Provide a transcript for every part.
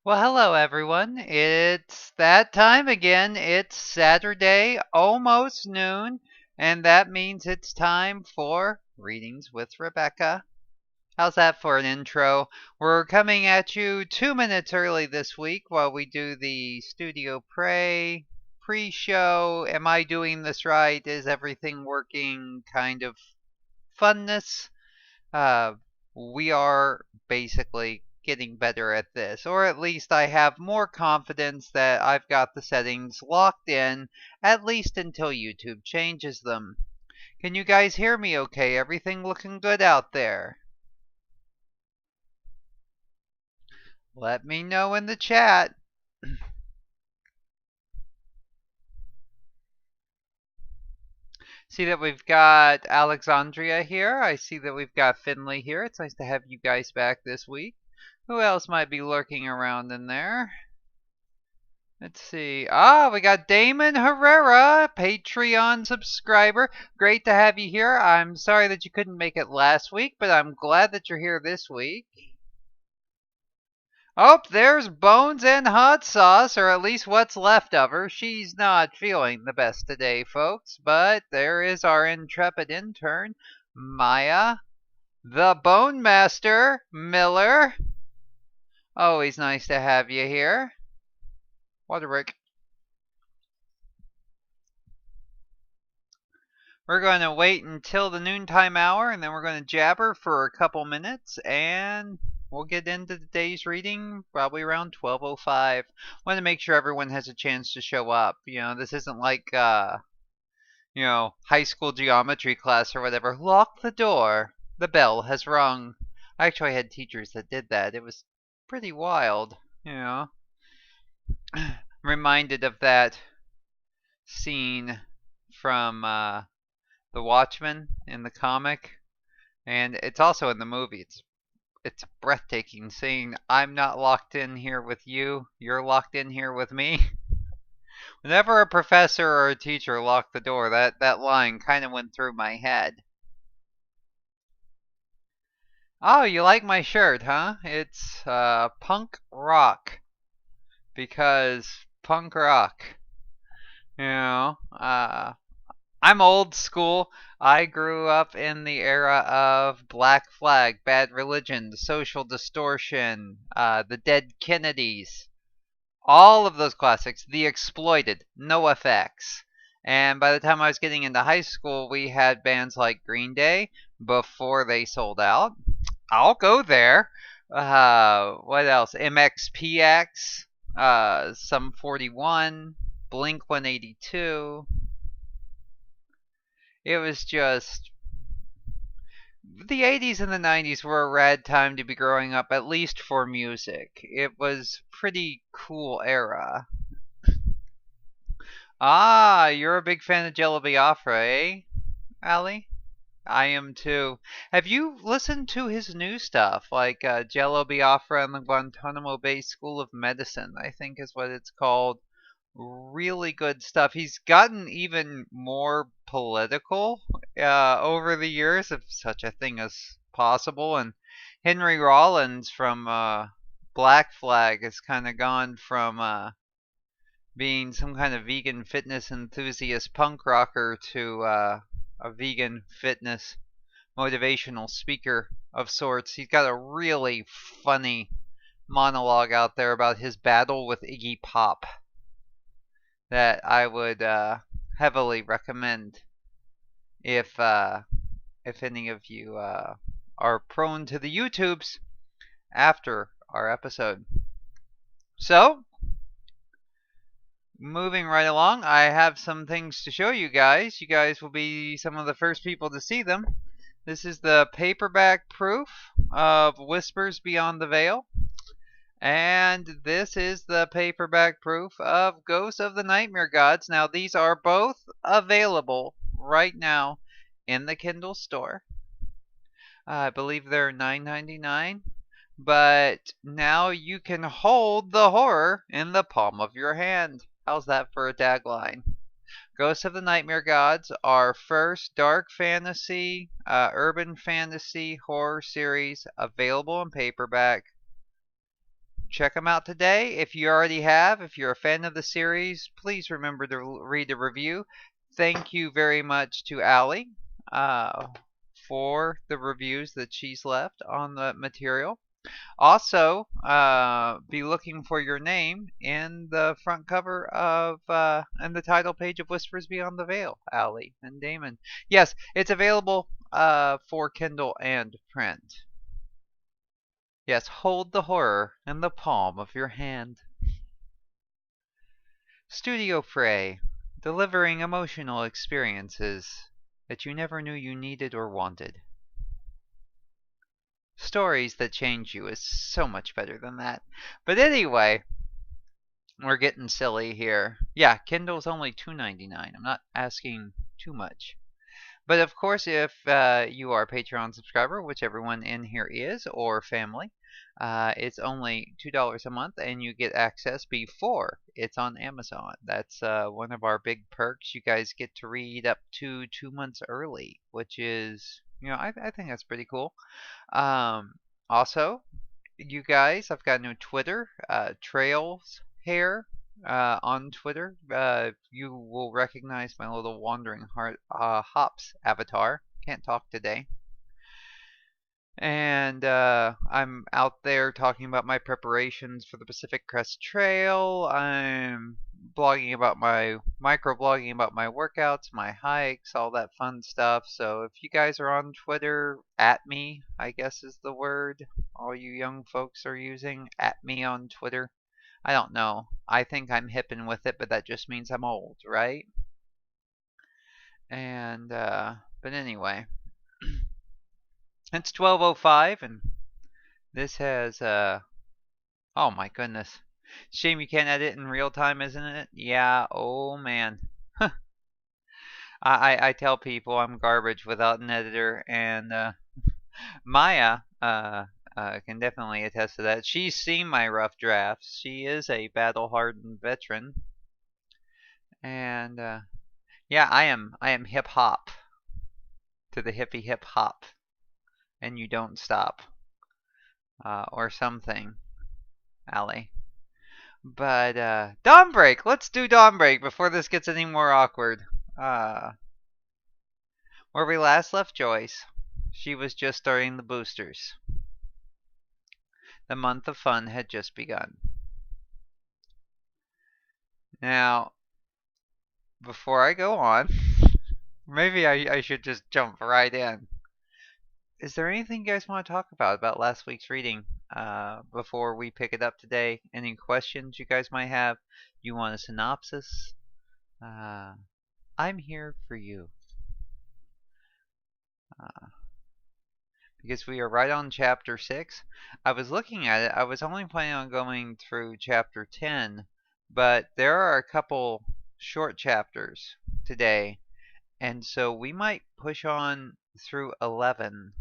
Well, hello everyone. It's that time again. It's Saturday, almost noon, and that means it's time for Readings with Rebecca. How's that for an intro? We're coming at you 2 minutes early this week while we do the Studio pre-show. Am I doing this right? Is everything working kind of funness? Uh, we are basically getting better at this, or at least I have more confidence that I've got the settings locked in, at least until YouTube changes them. Can you guys hear me okay? Everything looking good out there? Let me know in the chat. See that we've got Alexandria here. I see that we've got Finley here. It's nice to have you guys back this week. Who else might be lurking around in there? Let's see. We got Damon Herrera, Patreon subscriber. Great to have you here. I'm sorry that you couldn't make it last week, but I'm glad that you're here this week. Oh, there's Bones and Hot Sauce, or at least what's left of her. She's not feeling the best today, folks, but there is our intrepid intern, Maya, the Bone Master, Miller. Always nice to have you here. Waterbrick. We're going to wait until the noontime hour, and then we're going to jabber for a couple minutes, and we'll get into the day's reading probably around 12:05. Want to make sure everyone has a chance to show up. This isn't like high school geometry class or whatever. Lock the door. The bell has rung. I actually had teachers that did that. It was pretty wild. Reminded of that scene from The Watchmen in the comic, and it's also in the movie. It's breathtaking seeing I'm not locked in here with you, you're locked in here with me. Whenever a professor or a teacher locked the door, that line kind of went through my head. Oh, you like my shirt, huh? It's punk rock, because punk rock. You know, I'm old school. I grew up in the era of Black Flag, Bad Religion, Social Distortion, The Dead Kennedys. All of those classics. The Exploited, NoFX. And by the time I was getting into high school, we had bands like Green Day before they sold out. I'll go there. What else? MXPX, Sum 41, Blink 182. It was just the 80s and the 90s were a rad time to be growing up, at least for music. It was pretty cool era. Ah, you're a big fan of Jello Biafra, eh, Ali? I am too. Have you listened to his new stuff, like Jello Biafra and the Guantanamo Bay School of Medicine, I think is what it's called? Really good stuff. He's gotten even more political over the years, if such a thing is possible. And Henry Rollins from Black Flag has kind of gone from being some kind of vegan fitness enthusiast punk rocker to a vegan fitness motivational speaker of sorts. He's got a really funny monologue out there about his battle with Iggy Pop that I would heavily recommend if any of you are prone to the YouTubes after our episode. So, moving right along, I have some things to show you guys. You guys will be some of the first people to see them. This is the paperback proof of Whispers Beyond the Veil. And this is the paperback proof of Ghosts of the Nightmare Gods. Now, these are both available right now in the Kindle store. I believe they're $9.99. But now you can hold the horror in the palm of your hand. How's that for a tagline? Ghosts of the Nightmare Gods, our first dark fantasy, urban fantasy horror series available in paperback. check them out today. If you already have, if you're a fan of the series, please remember to read the review. Thank you very much to Allie uh, for the reviews that she's left on the material. Also, be looking for your name in the front cover of and the title page of Whispers Beyond the Veil, Allie and Damon. Yes, it's available for Kindle and print. Yes, hold the horror in the palm of your hand. Studio Prey, delivering emotional experiences that you never knew you needed or wanted. Stories that change you is so much better than that. But anyway, we're getting silly here. Yeah, Kindle's only $2.99. I'm not asking too much. But of course, if you are a Patreon subscriber, which everyone in here is, or family, it's only $2 a month, and you get access before it's on Amazon. That's one of our big perks. You guys get to read up to 2 months early, which is, I think that's pretty cool. Also, you guys, I've got a new Twitter, Trails Hair on Twitter. You will recognize my little wandering hops avatar. Can't talk today. And I'm out there talking about my preparations for the Pacific Crest Trail. I'm blogging about microblogging about my workouts, my hikes, all that fun stuff. So if you guys are on Twitter, at me, I guess is the word all you young folks are using. At me on Twitter. I don't know. I think I'm hipping with it, but that just means I'm old, right? And but anyway, it's 12:05, and this has oh my goodness. Shame you can't edit in real time, isn't it? Yeah, oh man. I tell people I'm garbage without an editor, and Maya can definitely attest to that. She's seen my rough drafts. She is a battle-hardened veteran, and yeah, I am hip hop to the hippie hip hop, and you don't stop, or something, Allie. But Dawnbreak. Let's do Dawnbreak before this gets any more awkward. Where we last left Joyce, she was just starting the boosters. The month of fun had just begun. Now, before I go on, maybe I should just jump right in. Is there anything you guys want to talk about last week's reading before we pick it up today? Any questions you guys might have? You want a synopsis? I'm here for you. Because we are right on chapter 6. I was looking at it. I was only planning on going through chapter 10, but there are a couple short chapters today, and so we might push on through 11.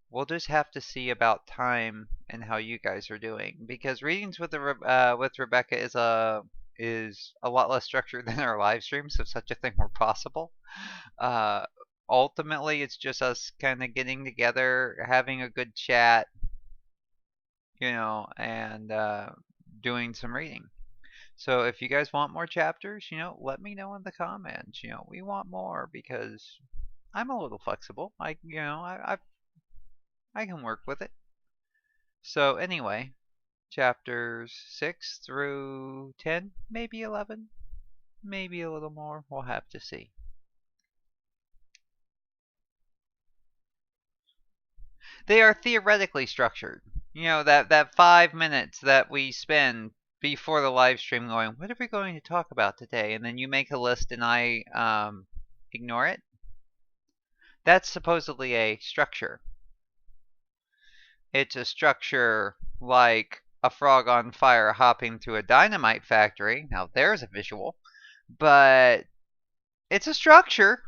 We'll just have to see about time and how you guys are doing, because readings with Rebecca is a lot less structured than our live streams, if such a thing were possible. Ultimately, it's just us kind of getting together, having a good chat, and doing some reading. So if you guys want more chapters, let me know in the comments. We want more because I'm a little flexible. I can work with it. So anyway, chapters 6 through 10, maybe 11, maybe a little more. We'll have to see. They are theoretically structured. That 5 minutes that we spend before the live stream going, what are we going to talk about today? And then you make a list and I ignore it. That's supposedly a structure. It's a structure like a frog on fire hopping through a dynamite factory. Now there's a visual. But it's a structure.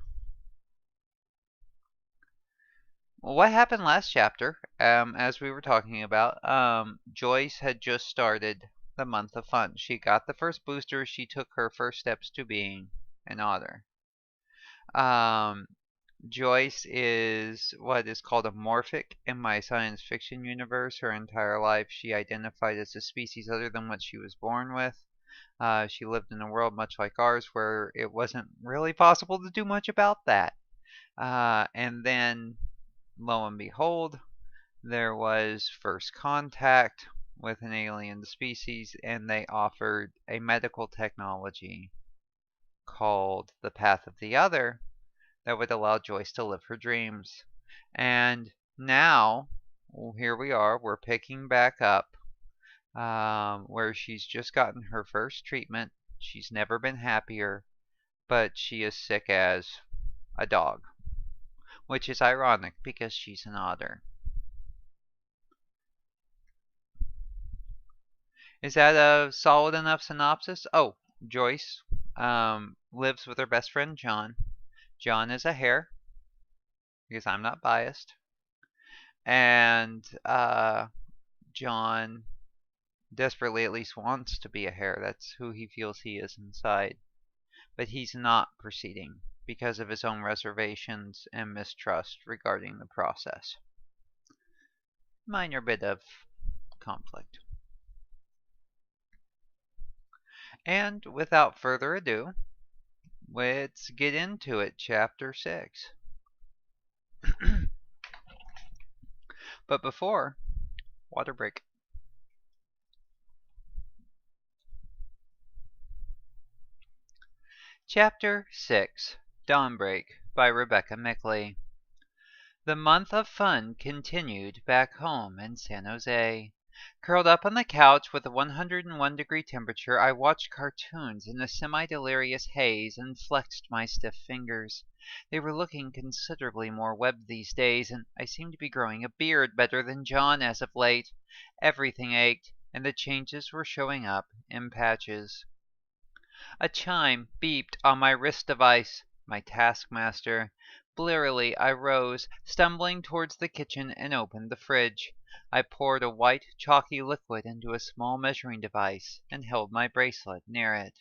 What happened last chapter, as we were talking about, Joyce had just started the month of fun. She got the first booster. She took her first steps to being an otter. Joyce is what is called a morphic in my science fiction universe. Her entire life, she identified as a species other than what she was born with. She lived in a world much like ours where it wasn't really possible to do much about that. And then, lo and behold, there was first contact with an alien species, and they offered a medical technology called the Path of the Other that would allow Joyce to live her dreams. And now, well, here we are, we're picking back up where she's just gotten her first treatment. She's never been happier, but she is sick as a dog, which is ironic because she's an otter. Is that a solid enough synopsis? Oh, Joyce lives with her best friend John. John is a hare, because I'm not biased. And John desperately at least wants to be a hare. That's who he feels he is inside. But he's not proceeding because of his own reservations and mistrust regarding the process. Minor bit of conflict. And without further ado, let's get into it. Chapter 6. But before, water break. Chapter 6. Dawnbreak by Rebecca Mickley. The month of fun continued back home in San Jose. Curled up on the couch with a 101-degree temperature, I watched cartoons in a semi-delirious haze and flexed my stiff fingers. They were looking considerably more webbed these days, and I seemed to be growing a beard better than John as of late. Everything ached, and the changes were showing up in patches. A chime beeped on my wrist device. My taskmaster. Blearily I rose, stumbling towards the kitchen, and opened the fridge. I poured a white, chalky liquid into a small measuring device and held my bracelet near it.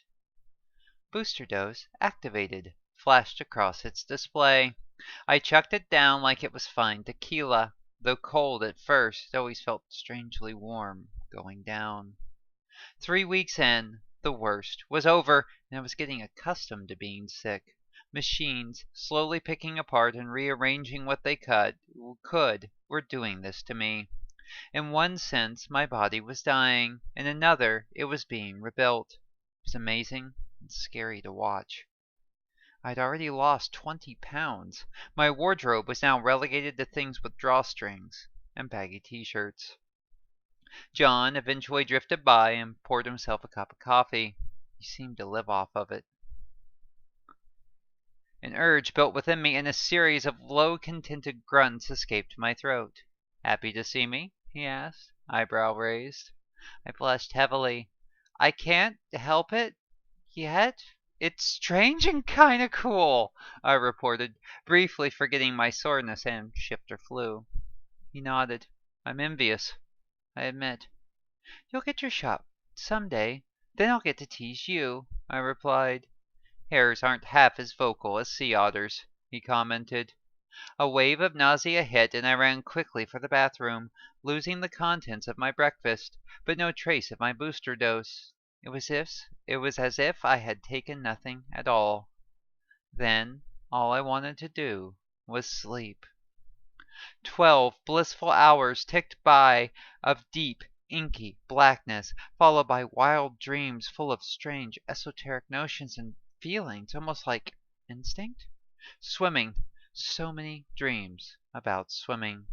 Booster dose activated flashed across its display. I chucked it down like it was fine tequila. Though cold at first, it always felt strangely warm going down. 3 weeks in, the worst was over, and I was getting accustomed to being sick. Machines, slowly picking apart and rearranging what they could, were doing this to me. In one sense, my body was dying. In another, it was being rebuilt. It was amazing and scary to watch. I'd already lost 20 pounds. My wardrobe was now relegated to things with drawstrings and baggy t-shirts. John eventually drifted by and poured himself a cup of coffee. He seemed to live off of it. An urge built within me, and a series of low, contented grunts escaped my throat. "Happy to see me?" he asked, eyebrow raised. I blushed heavily. "I can't help it yet. It's strange and kinda cool," I reported, briefly forgetting my soreness and shifter flu. He nodded. "I'm envious, I admit." "You'll get your shot some day. Then I'll get to tease you," I replied. "Hares aren't half as vocal as sea otters," he commented. A wave of nausea hit, and I ran quickly for the bathroom, losing the contents of my breakfast, but no trace of my booster dose. It was as if I had taken nothing at all. Then all I wanted to do was sleep. 12 blissful hours ticked by of deep, inky blackness, followed by wild dreams full of strange, esoteric notions and feelings, almost like instinct. Swimming. So many dreams about swimming.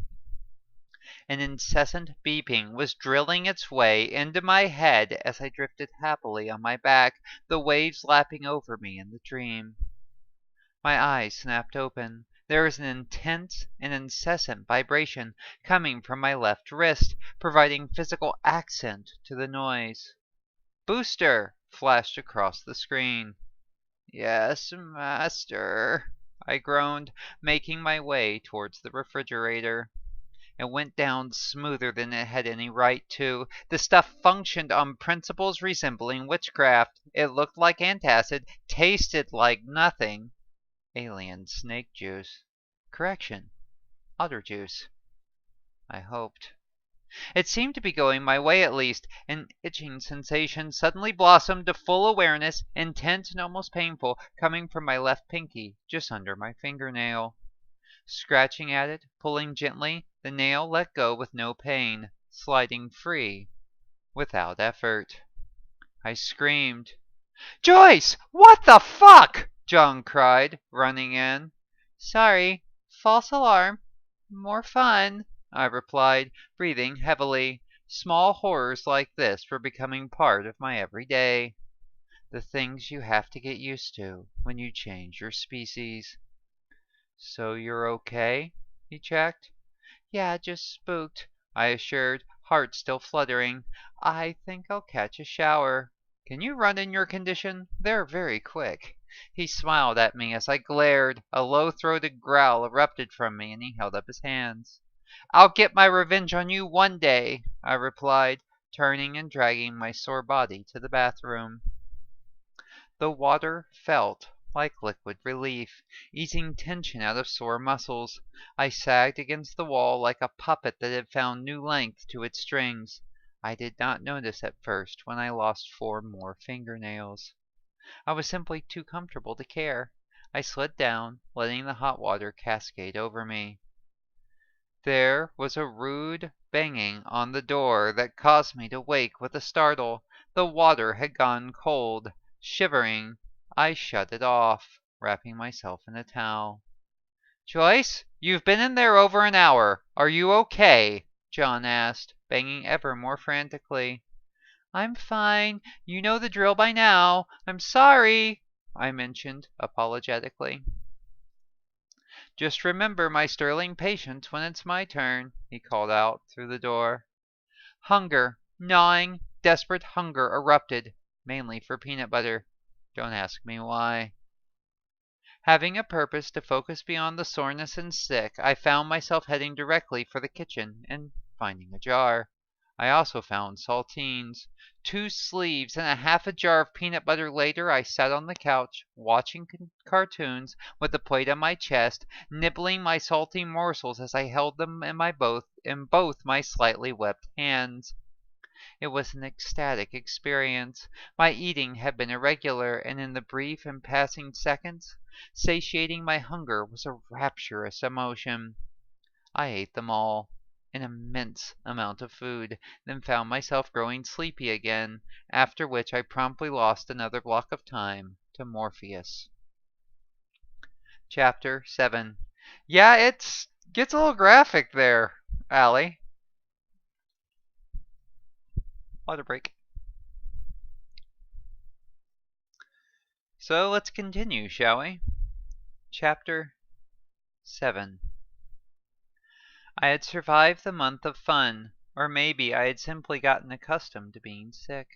An incessant beeping was drilling its way into my head as I drifted happily on my back, the waves lapping over me in the dream. My eyes snapped open. There was an intense and incessant vibration coming from my left wrist, providing physical accent to the noise. "Booster!" flashed across the screen. "Yes, master," I groaned, making my way towards the refrigerator. It went down smoother than it had any right to. The stuff functioned on principles resembling witchcraft. It looked like antacid, tasted like nothing. Alien snake juice. Correction. Otter juice. I hoped. It seemed to be going my way at least. An itching sensation suddenly blossomed to full awareness, intense and almost painful, coming from my left pinky, just under my fingernail. Scratching at it, pulling gently, the nail let go with no pain, sliding free, without effort. I screamed. "Joyce! What the fuck?" John cried, running in. "Sorry. False alarm. More fun," I replied, breathing heavily. Small horrors like this were becoming part of my everyday. The things you have to get used to when you change your species. "So you're okay?" he checked. "Yeah, just spooked," I assured, heart still fluttering. "I think I'll catch a shower." "Can you run in your condition? They're very quick." He smiled at me as I glared. A low-throated growl erupted from me, and he held up his hands. "I'll get my revenge on you one day," I replied, turning and dragging my sore body to the bathroom. The water felt like liquid relief, easing tension out of sore muscles. I sagged against the wall like a puppet that had found new length to its strings. I did not notice at first when I lost 4 more fingernails. I was simply too comfortable to care. I slid down, letting the hot water cascade over me. There was a rude banging on the door that caused me to wake with a startle. The water had gone cold. Shivering, I shut it off, wrapping myself in a towel. "Joyce, you've been in there over an hour. Are you okay?" John asked, banging ever more frantically. "I'm fine. You know the drill by now. I'm sorry," I mentioned apologetically. "Just remember my sterling patience when it's my turn," he called out through the door. Hunger, gnawing, desperate hunger erupted, mainly for peanut butter. Don't ask me why. Having a purpose to focus beyond the soreness and sick, I found myself heading directly for the kitchen and finding a jar. I also found saltines. 2 sleeves and a half a jar of peanut butter later, I sat on the couch, watching cartoons with the plate on my chest, nibbling my salty morsels as I held them in both my slightly webbed hands. It was an ecstatic experience. My eating had been irregular, and in the brief and passing seconds, satiating my hunger was a rapturous emotion. I ate them all, an immense amount of food, then found myself growing sleepy again, after which I promptly lost another block of time to Morpheus. Chapter 7. Yeah, it gets a little graphic there, Allie. Water break. So let's continue, shall we? Chapter 7. I had survived the month of fun, or maybe I had simply gotten accustomed to being sick.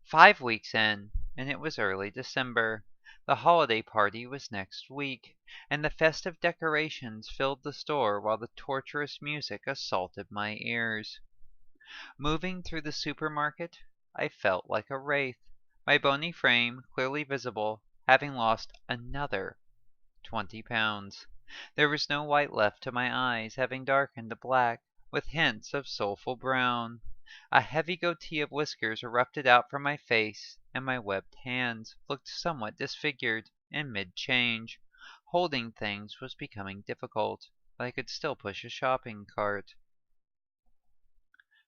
5 weeks in, and it was early December. The holiday party was next week, and the festive decorations filled the store while the torturous music assaulted my ears. Moving through the supermarket, I felt like a wraith, my bony frame clearly visible, having lost another 20 pounds. There was no white left to my eyes, having darkened to black, with hints of soulful brown. A heavy goatee of whiskers erupted out from my face, and my webbed hands looked somewhat disfigured in mid-change. Holding things was becoming difficult, but I could still push a shopping cart.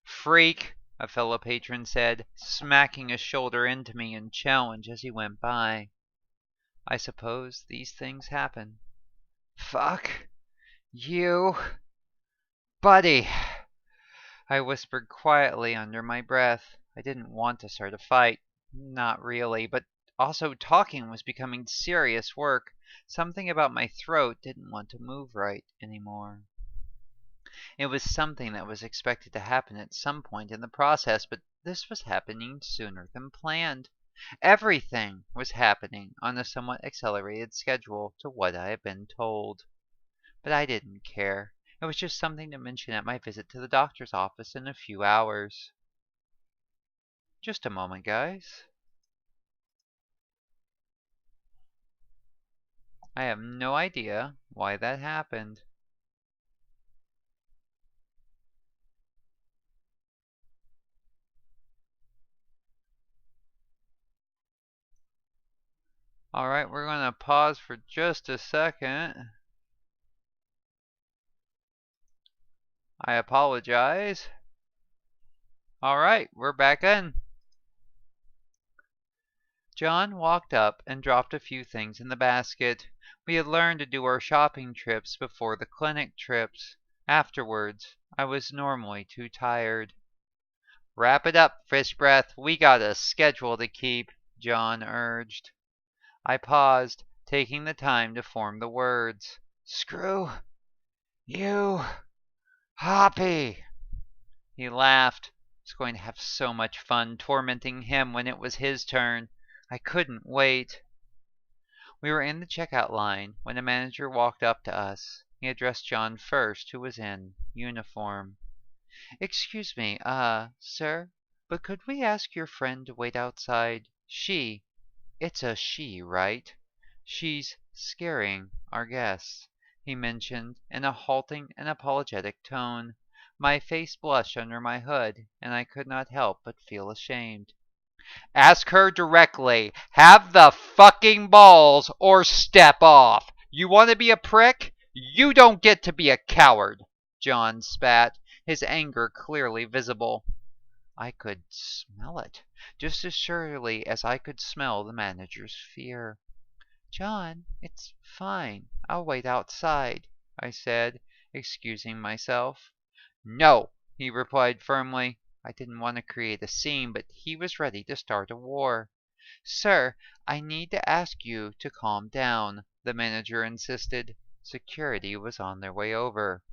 "Freak," a fellow patron said, smacking a shoulder into me in challenge as he went by. I suppose these things happen. "Fuck you, buddy," I whispered quietly under my breath. I didn't want to start a fight. Not really, but also talking was becoming serious work. Something about my throat didn't want to move right anymore. It was something that was expected to happen at some point in the process, but this was happening sooner than planned. Everything was happening on a somewhat accelerated schedule to what I had been told. But I didn't care. It was just something to mention at my visit to the doctor's office in a few hours. Just a moment, guys. I have no idea why that happened. Alright, we're going to pause for just a second. I apologize. Alright, we're back in. John walked up and dropped a few things in the basket. We had learned to do our shopping trips before the clinic trips. Afterwards, I was normally too tired. Wrap it up, Fish Breath. We got a schedule to keep, John urged. I paused, taking the time to form the words. Screw you, Hoppy. He laughed. I was going to have so much fun tormenting him when it was his turn. I couldn't wait. We were in the checkout line when a manager walked up to us. He addressed John first, who was in uniform. Excuse me, sir, but could we ask your friend to wait outside? It's a she, right? She's scaring our guests, he mentioned in a halting and apologetic tone. My face blushed under my hood, and I could not help but feel ashamed. Ask her directly. Have the fucking balls or step off. You want to be a prick? You don't get to be a coward, John spat, his anger clearly visible. I could smell it, just as surely as I could smell the manager's fear. John, it's fine. I'll wait outside, I said, excusing myself. No, he replied firmly. I didn't want to create a scene, but he was ready to start a war. Sir, I need to ask you to calm down, the manager insisted. Security was on their way over.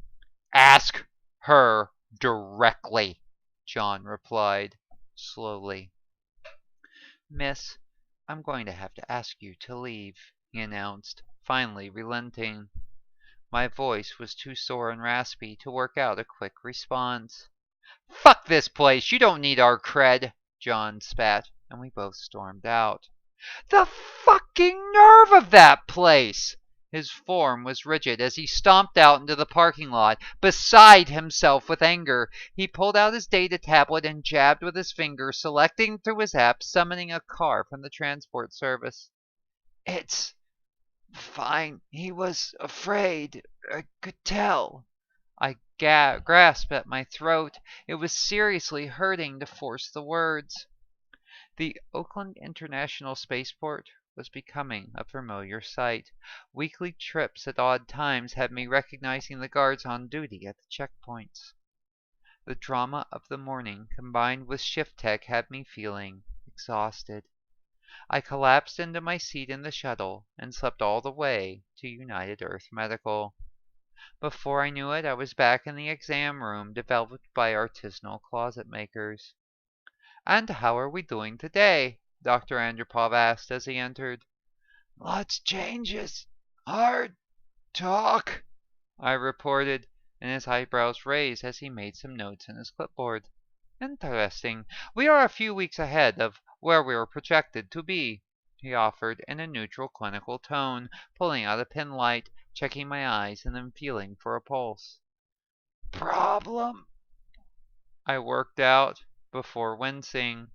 Ask her directly, John replied, slowly. Miss, I'm going to have to ask you to leave, he announced, finally relenting. My voice was too sore and raspy to work out a quick response. Fuck this place! You don't need our cred! John spat, and we both stormed out. The fucking nerve of that place! His form was rigid as he stomped out into the parking lot, beside himself with anger. He pulled out his data tablet and jabbed with his finger, selecting through his app, summoning a car from the transport service. It's fine. He was afraid. I could tell. I grasped at my throat. It was seriously hurting to force the words. The Oakland International Spaceport was becoming a familiar sight. Weekly trips at odd times had me recognizing the guards on duty at the checkpoints. The drama of the morning combined with shift tech had me feeling exhausted. I collapsed into my seat in the shuttle and slept all the way to United Earth Medical. Before I knew it, I was back in the exam room developed by artisanal closet makers. And how are we doing today? Dr. Andropov asked as he entered. Lots changes. Hard talk, I reported, and his eyebrows raised as he made some notes in his clipboard. Interesting. We are a few weeks ahead of where we were projected to be, he offered in a neutral clinical tone, pulling out a pen light, checking my eyes, and then feeling for a pulse. Problem? I worked out before wincing.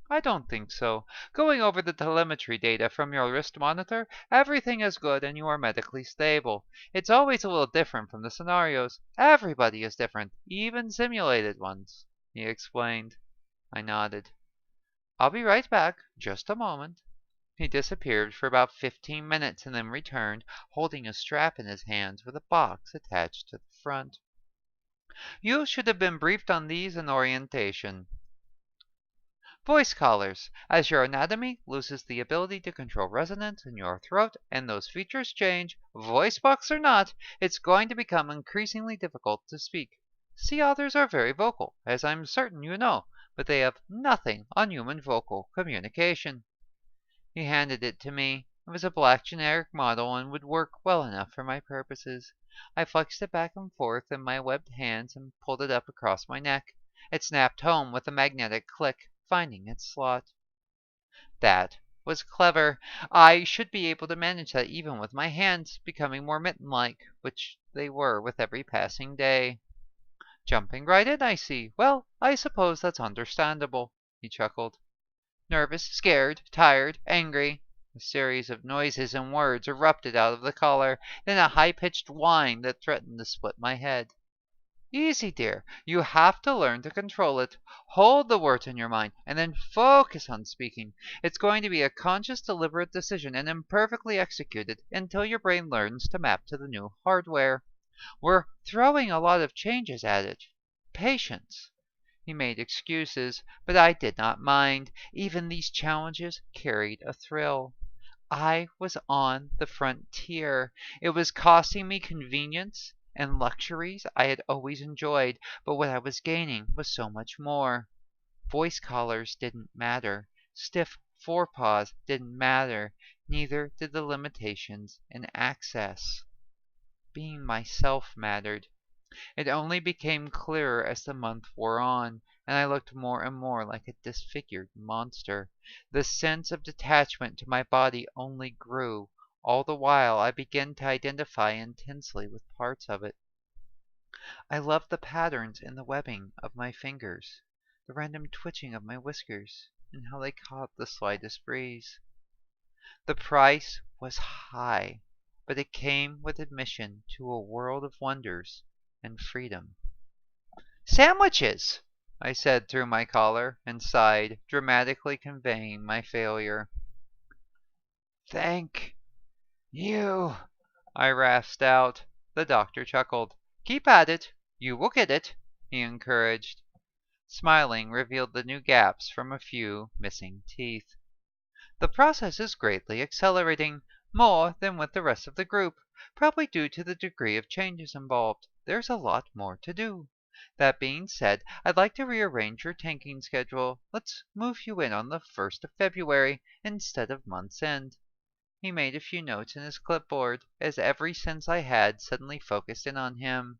I don't think so. Going over the telemetry data from your wrist monitor, everything is good and you are medically stable. It's always a little different from the scenarios. Everybody is different, even simulated ones, he explained. I nodded. I'll be right back. Just a moment. He disappeared for about 15 minutes and then returned, holding a strap in his hands with a box attached to the front. You should have been briefed on these in orientation. Voice collars. As your anatomy loses the ability to control resonance in your throat and those features change, voice box or not, it's going to become increasingly difficult to speak. Sea otters are very vocal, as I'm certain you know, but they have nothing on human vocal communication. He handed it to me. It was a black generic model and would work well enough for my purposes. I flexed it back and forth in my webbed hands and pulled it up across my neck. It snapped home with a magnetic click, finding its slot. That was clever. I should be able to manage that even with my hands becoming more mitten-like, which they were with every passing day. Jumping right in, I see. Well, I suppose that's understandable, he chuckled. Nervous, scared, tired, angry. A series of noises and words erupted out of the collar, then a high-pitched whine that threatened to split my head. Easy, dear. You have to learn to control it. Hold the words in your mind, and then focus on speaking. It's going to be a conscious, deliberate decision, and imperfectly executed until your brain learns to map to the new hardware. We're throwing a lot of changes at it. Patience. He made excuses, but I did not mind. Even these challenges carried a thrill. I was on the frontier. It was costing me convenience and luxuries I had always enjoyed, but what I was gaining was so much more. Voice collars didn't matter. Stiff forepaws didn't matter. Neither did the limitations in access. Being myself mattered. It only became clearer as the month wore on, and I looked more and more like a disfigured monster. The sense of detachment to my body only grew. All the while I began to identify intensely with parts of it. I loved the patterns in the webbing of my fingers, the random twitching of my whiskers, and how they caught the slightest breeze. The price was high, but it came with admission to a world of wonders and freedom. Sandwiches! I said through my collar, and sighed, dramatically conveying my failure. Thank you, I rasped out. The doctor chuckled. Keep at it. You will get it, he encouraged. Smiling revealed the new gaps from a few missing teeth. The process is greatly accelerating, more than with the rest of the group, probably due to the degree of changes involved. There's a lot more to do. That being said, I'd like to rearrange your tanking schedule. Let's move you in on the 1st of February instead of month's end. He made a few notes in his clipboard, as every sense I had suddenly focused in on him.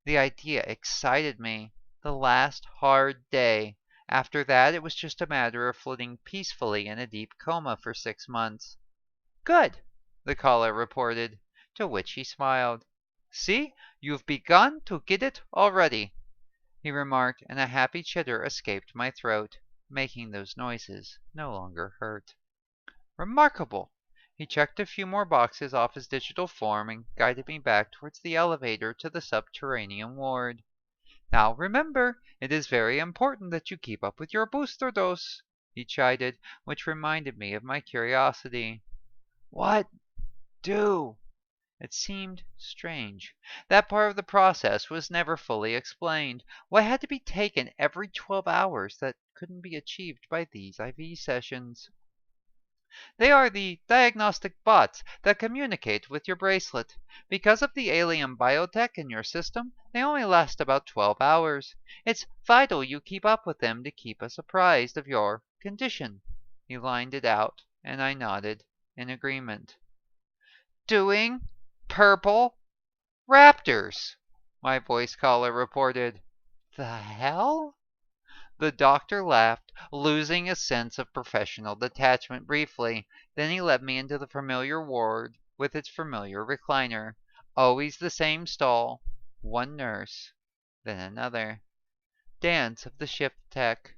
The idea excited me. The last hard day. After that, it was just a matter of floating peacefully in a deep coma for 6 months. Good, the caller reported, to which he smiled. See, you've begun to get it already, he remarked, and a happy chitter escaped my throat, making those noises no longer hurt. Remarkable! He checked a few more boxes off his digital form and guided me back towards the elevator to the subterranean ward. Now remember, it is very important that you keep up with your booster dose, he chided, which reminded me of my curiosity. What do? It seemed strange. That part of the process was never fully explained. Why had to be taken every 12 hours that couldn't be achieved by these IV sessions? They are the diagnostic bots that communicate with your bracelet. Because of the alien biotech in your system, they only last about 12 hours. It's vital you keep up with them to keep us apprised of your condition. He lined it out, and I nodded in agreement. Doing purple raptors, my voice caller reported. The hell? The doctor laughed, losing a sense of professional detachment briefly. Then he led me into the familiar ward with its familiar recliner. Always the same stall. One nurse, then another. Dance of the shift tech.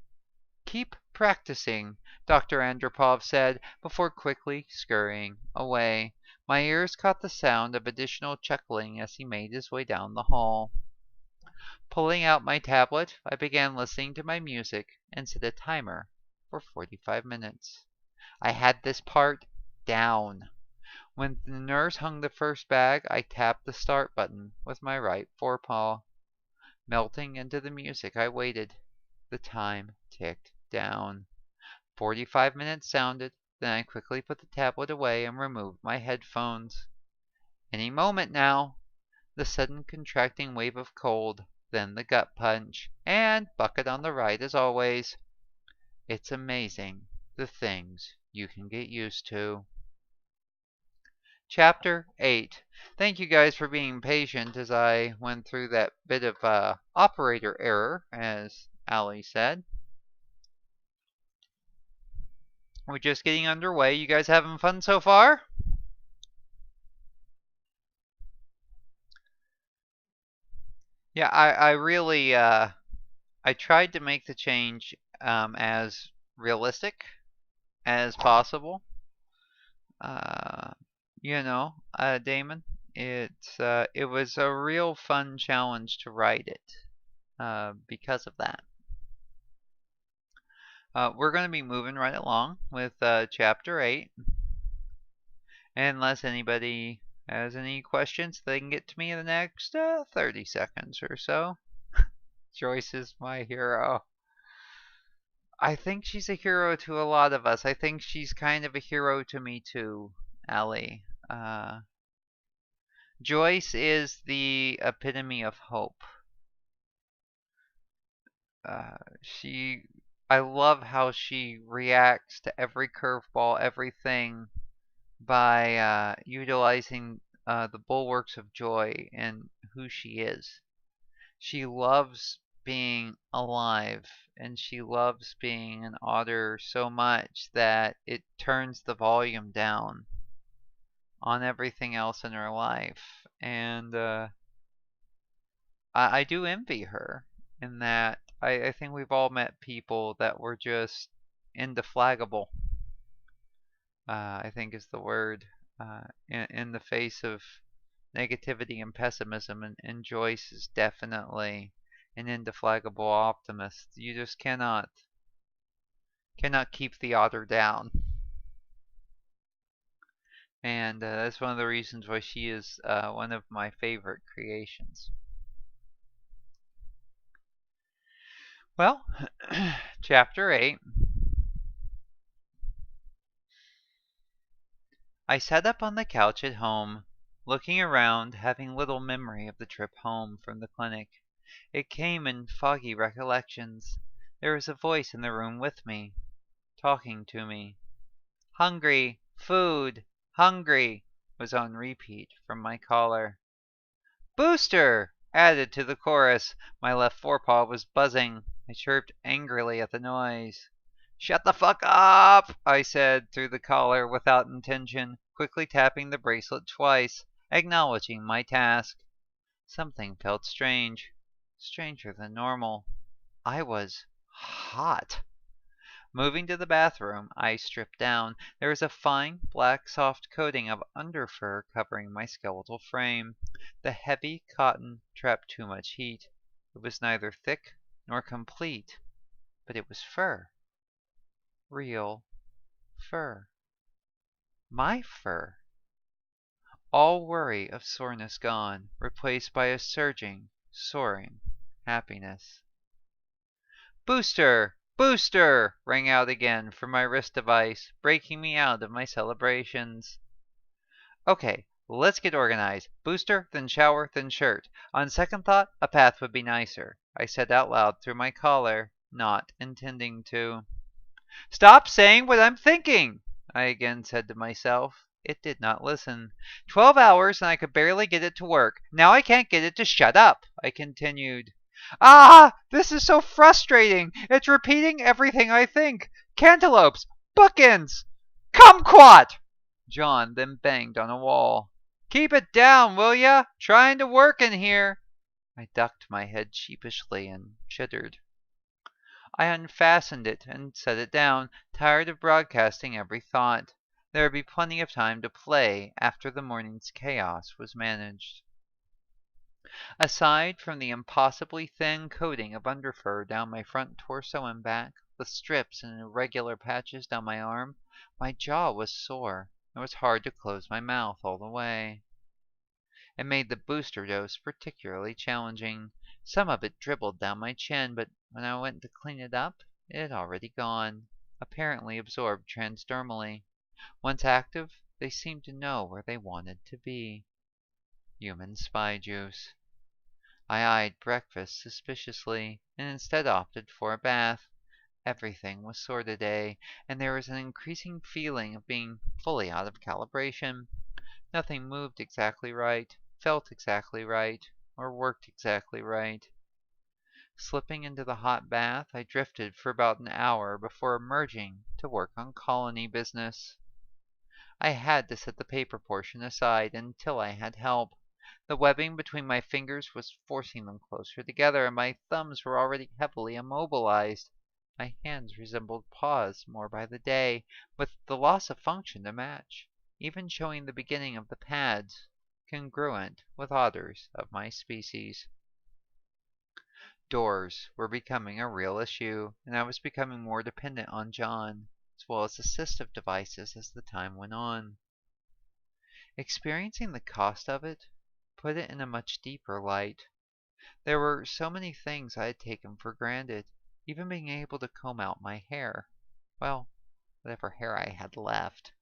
Keep practicing, Dr. Andropov said, before quickly scurrying away. My ears caught the sound of additional chuckling as he made his way down the hall. Pulling out my tablet, I began listening to my music and set a timer for 45 minutes. I had this part down. When the nurse hung the first bag, I tapped the start button with my right forepaw. Melting into the music, I waited. The time ticked down. 45 minutes sounded, then I quickly put the tablet away and removed my headphones. Any moment now. The sudden contracting wave of cold, then the gut punch, and bucket on the right as always. It's amazing the things you can get used to. Chapter 8. Thank you guys for being patient as I went through that bit of operator error, as Ali said. We're just getting underway. You guys having fun so far? Yeah, I really I tried to make the change as realistic as possible. Uh, Damon, it was a real fun challenge to write it because of that. We're going to be moving right along with chapter 8. Unless anybody has any questions, they can get to me in the next 30 seconds or so. Joyce is my hero. I think she's a hero to a lot of us. I think she's kind of a hero to me too, Allie. Joyce is the epitome of hope. She, I love how she reacts to every curveball, everything by utilizing the bulwarks of joy and who she is. She loves being alive and she loves being an otter so much that it turns the volume down on everything else in her life. And I do envy her in that I think we've all met people that were just indeflaggable, I think is the word, in the face of negativity and pessimism. And Joyce is definitely an indeflaggable optimist. You just cannot keep the otter down. And that's one of the reasons why she is one of my favorite creations. Well, chapter 8. I sat up on the couch at home, looking around, having little memory of the trip home from the clinic. It came in foggy recollections. There was a voice in the room with me, talking to me. Hungry, food, hungry, was on repeat from my collar. Booster! Added to the chorus. My left forepaw was buzzing. I chirped angrily at the noise. Shut the fuck up, I said through the collar without intention, quickly tapping the bracelet twice, acknowledging my task. Something felt strange. Stranger than normal. I was hot. Moving to the bathroom, I stripped down. There was a fine, black, soft coating of underfur covering my skeletal frame. The heavy cotton trapped too much heat. It was neither thick nor complete, but it was fur. Real fur. My fur. All worry of soreness gone, replaced by a surging, soaring happiness. Booster! Booster! Rang out again from my wrist device, breaking me out of my celebrations. Okay, let's get organized. Booster, then shower, then shirt. On second thought, a path would be nicer. I said out loud through my collar, not intending to. Stop saying what I'm thinking, I again said to myself. It did not listen. 12 hours and I could barely get it to work. Now I can't get it to shut up, I continued. Ah! This is so frustrating! It's repeating everything I think. Cantaloupes! Bookends! Kumquat! John then banged on a wall. Keep it down, will ya? Trying to work in here. I ducked my head sheepishly and chittered. I unfastened it and set it down, tired of broadcasting every thought. There would be plenty of time to play after the morning's chaos was managed. Aside from the impossibly thin coating of underfur down my front torso and back, with strips and irregular patches down my arm, my jaw was sore. It was hard to close my mouth all the way. It made the booster dose particularly challenging. Some of it dribbled down my chin, but when I went to clean it up, it had already gone, apparently absorbed transdermally. Once active, they seemed to know where they wanted to be. Human spy juice. I eyed breakfast suspiciously, and instead opted for a bath. Everything was sore today, and there was an increasing feeling of being fully out of calibration. Nothing moved exactly right, felt exactly right, or worked exactly right. Slipping into the hot bath, I drifted for about an hour before emerging to work on colony business. I had to set the paper portion aside until I had help. The webbing between my fingers was forcing them closer together, and my thumbs were already heavily immobilized. My hands resembled paws more by the day, with the loss of function to match, even showing the beginning of the pads, congruent with otters of my species. Doors were becoming a real issue, and I was becoming more dependent on John, as well as assistive devices as the time went on. Experiencing the cost of it put it in a much deeper light. There were so many things I had taken for granted, even being able to comb out my hair. Well, whatever hair I had left.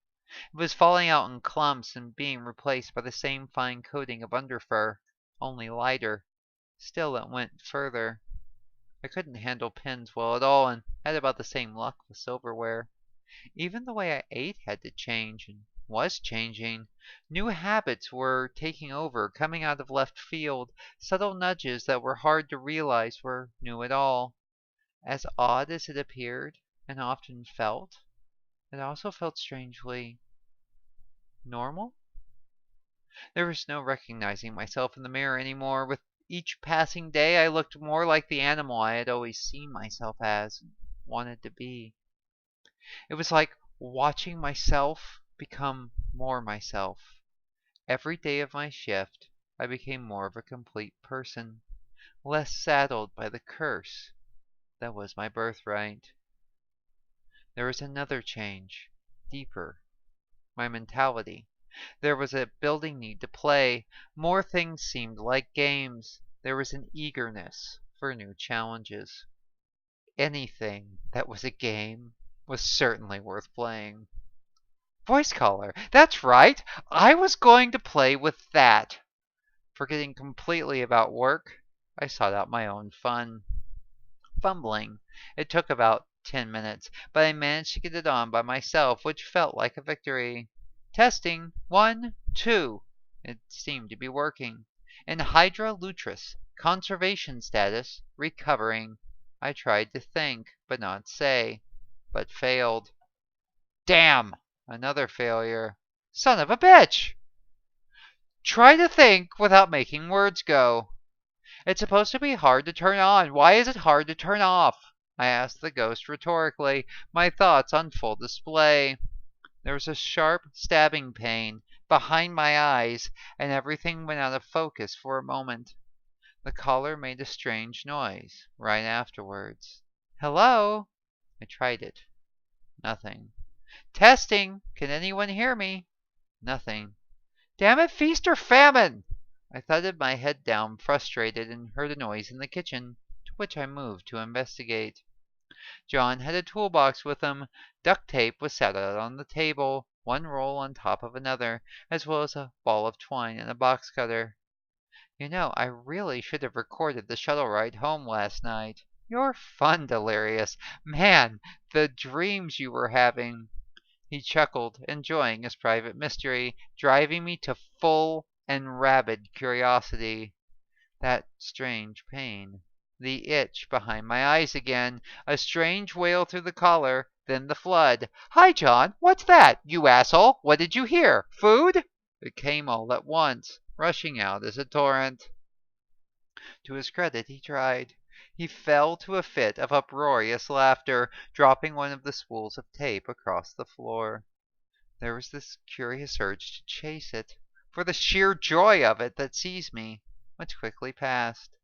It was falling out in clumps and being replaced by the same fine coating of underfur, only lighter. Still, it went further. I couldn't handle pins well at all and had about the same luck with silverware. Even the way I ate had to change, and was changing. New habits were taking over, coming out of left field, subtle nudges that were hard to realize were new at all. As odd as it appeared, and often felt, it also felt strangely normal. There was no recognizing myself in the mirror anymore. With each passing day, I looked more like the animal I had always seen myself as and wanted to be. It was like watching myself become more myself. Every day of my shift, I became more of a complete person, less saddled by the curse that was my birthright. There was another change, deeper, my mentality. There was a building need to play. More things seemed like games. There was an eagerness for new challenges. Anything that was a game was certainly worth playing. Voice caller. That's right. I was going to play with that. Forgetting completely about work, I sought out my own fun. Fumbling. It took about 10 minutes, but I managed to get it on by myself, which felt like a victory. Testing. 1, 2. It seemed to be working. In Hydra Lutris. Conservation status. Recovering. I tried to think, but not say. But failed. Damn! Another failure. Son of a bitch! Try to think without making words go. It's supposed to be hard to turn on. Why is it hard to turn off? I asked the ghost rhetorically, my thoughts on full display. There was a sharp stabbing pain behind my eyes, and everything went out of focus for a moment. The caller made a strange noise right afterwards. Hello? I tried it. Nothing. Testing. Can anyone hear me? Nothing. Damn it, feast or famine! I thudded my head down, frustrated, and heard a noise in the kitchen, to which I moved to investigate. John had a toolbox with him. Duct tape was set out on the table, one roll on top of another, as well as a ball of twine and a box cutter. You know, I really should have recorded the shuttle ride home last night. You're fun, Delirious. Man, the dreams you were having. He chuckled, enjoying his private mystery, driving me to full and rabid curiosity. That strange pain. The itch behind my eyes again. A strange wail through the collar, then the flood. Hi, John. What's that? You asshole. What did you hear? Food? It came all at once, rushing out as a torrent. To his credit, he tried. He fell to a fit of uproarious laughter, dropping one of the spools of tape across the floor. There was this curious urge to chase it, for the sheer joy of it that seized me, which quickly passed.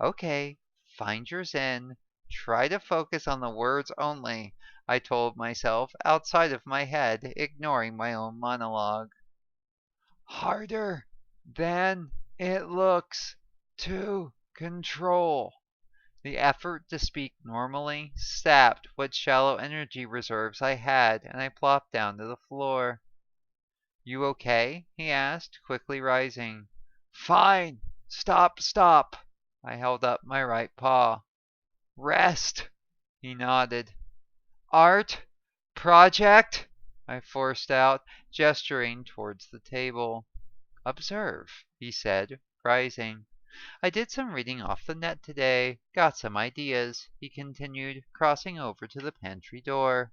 Okay, find your zen. Try to focus on the words only, I told myself, outside of my head, ignoring my own monologue. Harder than it looks to control. The effort to speak normally sapped what shallow energy reserves I had, and I plopped down to the floor. You okay? He asked, quickly rising. Fine. Stop. I held up my right paw. Rest. He nodded. Art? Project? I forced out, gesturing towards the table. Observe, he said, rising. I did some reading off the net today. Got some ideas, he continued, crossing over to the pantry door.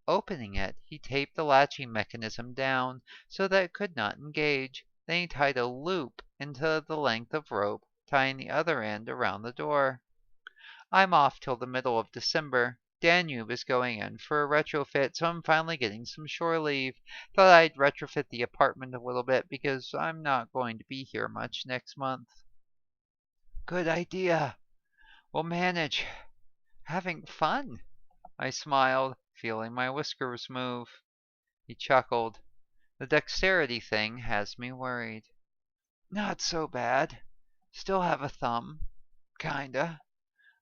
Opening it, he taped the latching mechanism down so that it could not engage. Then he tied a loop into the length of rope, tying the other end around the door. I'm off till the middle of December. Danube is going in for a retrofit, so I'm finally getting some shore leave. Thought I'd retrofit the apartment a little bit because I'm not going to be here much next month. Good idea. We'll manage. Having fun? I smiled, feeling my whiskers move. He chuckled. The dexterity thing has me worried. Not so bad. Still have a thumb. Kinda.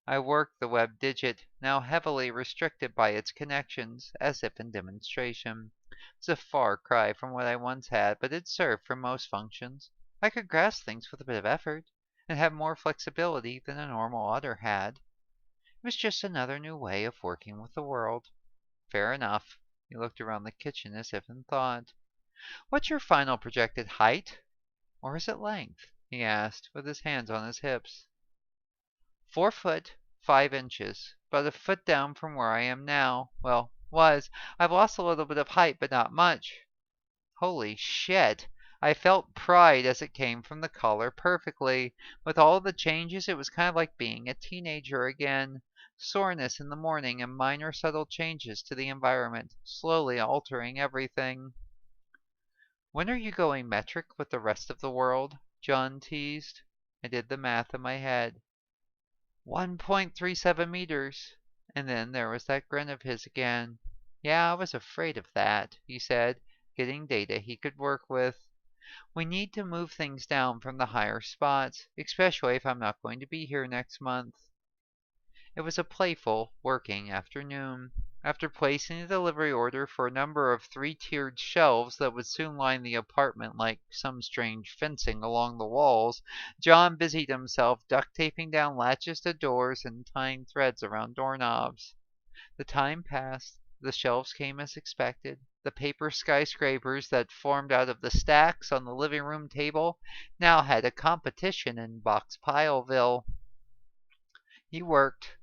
I worked the web digit, now heavily restricted by its connections, as if in demonstration. It's a far cry from what I once had, but it served for most functions. I could grasp things with a bit of effort, and have more flexibility than a normal otter had. It was just another new way of working with the world. Fair enough. He looked around the kitchen as if in thought. What's your final projected height? Or is it length? He asked, with his hands on his hips. 4 foot, 5 inches, about a foot down from where I am now. Well, was. I've lost a little bit of height, but not much. Holy shit. I felt pride as it came from the collar perfectly. With all the changes, it was kind of like being a teenager again. Soreness in the morning and minor subtle changes to the environment, slowly altering everything. When are you going metric with the rest of the world? John teased. I did the math in my head. 1.37 meters. And then there was that grin of his again. Yeah, I was afraid of that, he said, getting data he could work with. We need to move things down from the higher spots, especially if I'm not going to be here next month. It was a playful, working afternoon. After placing a delivery order for a number of 3-tiered shelves that would soon line the apartment like some strange fencing along the walls, John busied himself duct taping down latches to doors and tying threads around doorknobs. The time passed. The shelves came as expected. The paper skyscrapers that formed out of the stacks on the living room table now had a competition in Box Pileville. He worked.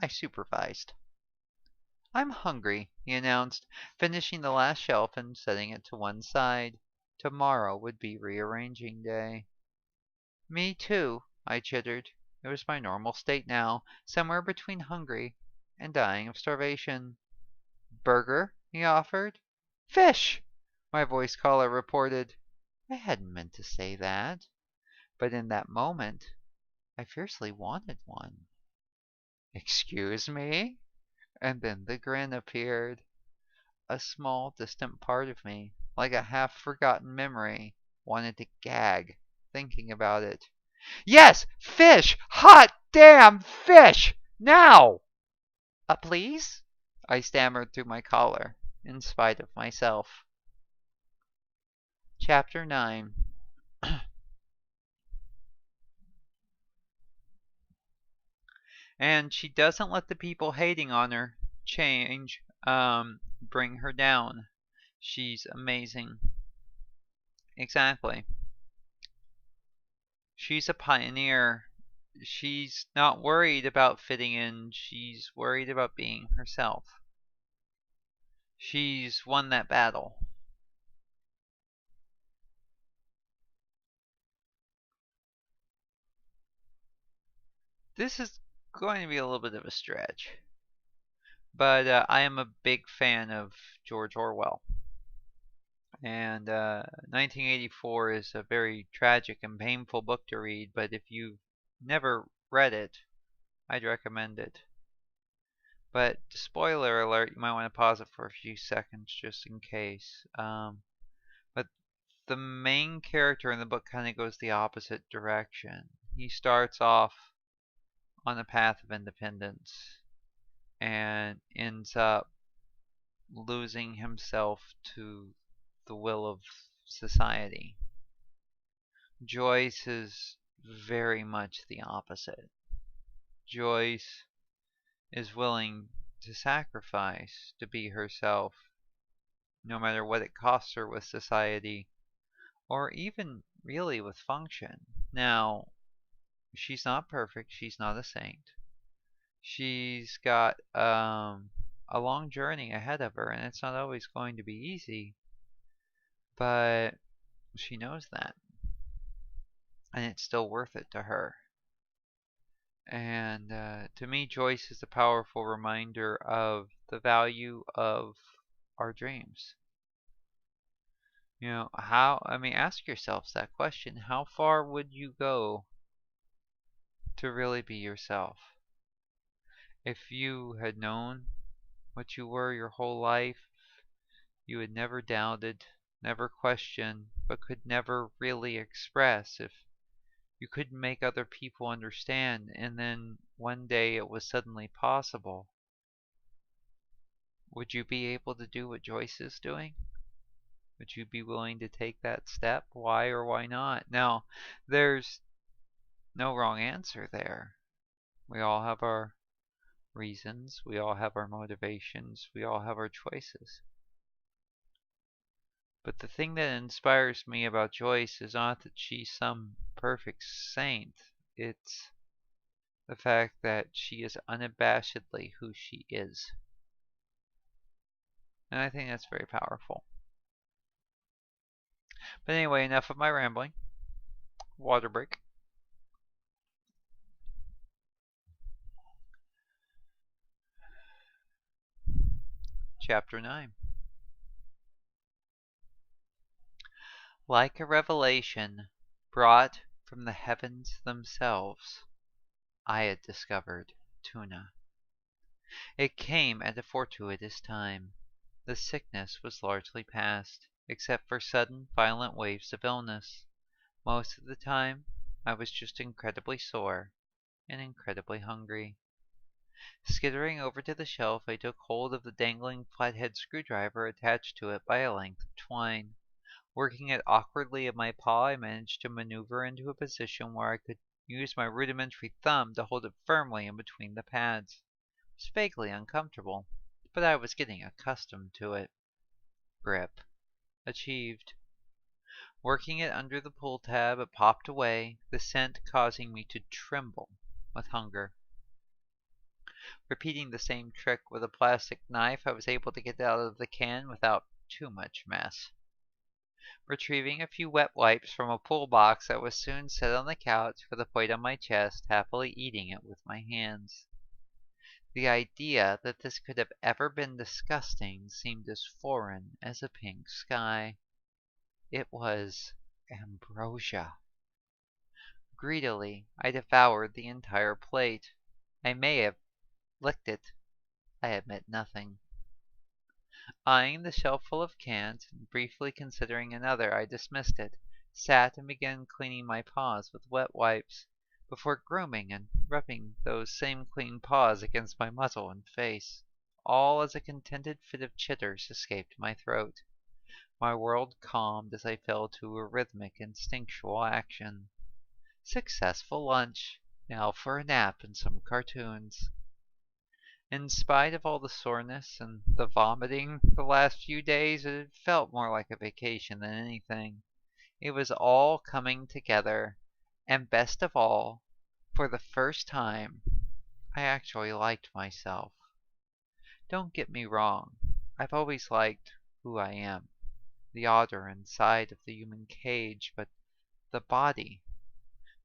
I supervised. I'm hungry, he announced, finishing the last shelf and setting it to one side. Tomorrow would be rearranging day. Me too, I chittered. It was my normal state now, somewhere between hungry and dying of starvation. Burger? He offered. Fish! My voice caller reported. I hadn't meant to say that, but in that moment, I fiercely wanted one. Excuse me? And then the grin appeared. A small, distant part of me, like a half-forgotten memory, wanted to gag, thinking about it. Yes! Fish! Hot damn fish! Now! Please? I stammered through my collar, in spite of myself. Chapter 9. And she doesn't let the people hating on her bring her down. She's amazing. Exactly. She's a pioneer. She's not worried about fitting in. She's worried about being herself. She's won that battle. This is going to be a little bit of a stretch. But I am a big fan of George Orwell. And 1984 is a very tragic and painful book to read, but if you've never read it, I'd recommend it. But spoiler alert, you might want to pause it for a few seconds just in case. But the main character in the book kind of goes the opposite direction. He starts off on a path of independence and ends up losing himself to the will of society. Joyce is very much the opposite. Joyce is willing to sacrifice to be herself, no matter what it costs her with society, or even really with function. Now, she's not perfect. She's not a saint. She's got a long journey ahead of her, and it's not always going to be easy, but she knows that, and it's still worth it to her. And to me, Joyce is a powerful reminder of the value of our dreams. I mean, ask yourselves that question. How far would you go to really be yourself? If you had known what you were your whole life, you had never doubted, never questioned, but could never really express. If you couldn't make other people understand, and then one day it was suddenly possible, would you be able to do what Joyce is doing? Would you be willing to take that step? Why or why not? Now, there's no wrong answer there. We all have our reasons, we all have our motivations, we all have our choices. But the thing that inspires me about Joyce is not that she's some perfect saint. It's the fact that she is unabashedly who she is. And I think that's very powerful. But anyway, enough of my rambling. Water break. Chapter 9. Like a revelation brought from the heavens themselves, I had discovered Tuna. It came at a fortuitous time. The sickness was largely past, except for sudden, violent waves of illness. Most of the time, I was just incredibly sore and incredibly hungry. Skittering over to the shelf, I took hold of the dangling flathead screwdriver attached to it by a length of twine. Working it awkwardly in my paw, I managed to maneuver into a position where I could use my rudimentary thumb to hold it firmly in between the pads. It was vaguely uncomfortable, but I was getting accustomed to it. Grip. Achieved. Working it under the pull tab, it popped away, the scent causing me to tremble with hunger. Repeating the same trick with a plastic knife, I was able to get it out of the can without too much mess. Retrieving a few wet wipes from a pull box, I was soon set on the couch with a plate on my chest, happily eating it with my hands. The idea that this could have ever been disgusting seemed as foreign as a pink sky. It was ambrosia. Greedily, I devoured the entire plate. I may have licked it. I admit nothing. Eyeing the shelf full of cans, and briefly considering another, I dismissed it, sat and began cleaning my paws with wet wipes, before grooming and rubbing those same clean paws against my muzzle and face, all as a contented fit of chitters escaped my throat. My world calmed as I fell to a rhythmic, instinctual action. Successful lunch. Now for a nap and some cartoons. In spite of all the soreness and the vomiting the last few days, it felt more like a vacation than anything. It was all coming together, and best of all, for the first time, I actually liked myself. Don't get me wrong, I've always liked who I am, the otter inside of the human cage, but the body,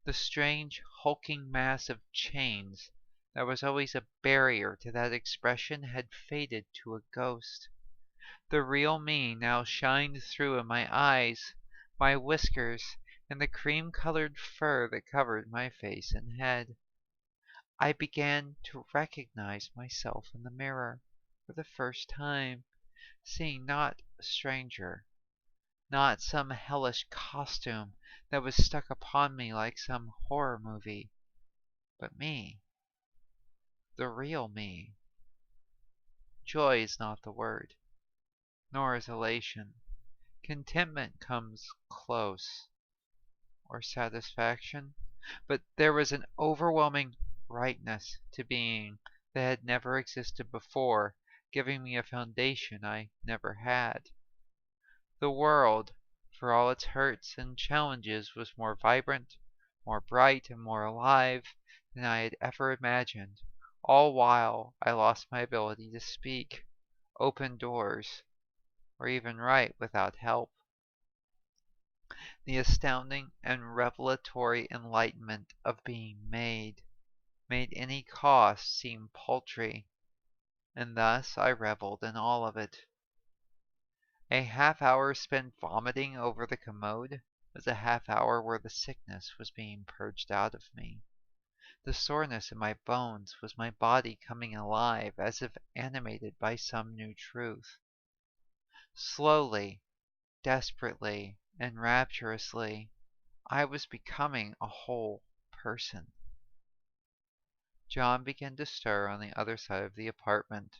the strange hulking mass of chains that was always a barrier to that expression, had faded to a ghost. The real me now shined through in my eyes, my whiskers, and the cream-colored fur that covered my face and head. I began to recognize myself in the mirror for the first time, seeing not a stranger, not some hellish costume that was stuck upon me like some horror movie, but me. The real me. Joy is not the word, nor is elation. Contentment comes close, or satisfaction, but there was an overwhelming rightness to being that had never existed before, giving me a foundation I never had. The world, for all its hurts and challenges, was more vibrant, more bright, and more alive than I had ever imagined, all while I lost my ability to speak, open doors, or even write without help. The astounding and revelatory enlightenment of being made any cost seem paltry, and thus I reveled in all of it. A half hour spent vomiting over the commode was a half hour where the sickness was being purged out of me. The soreness in my bones was my body coming alive as if animated by some new truth. Slowly, desperately, and rapturously, I was becoming a whole person. John began to stir on the other side of the apartment.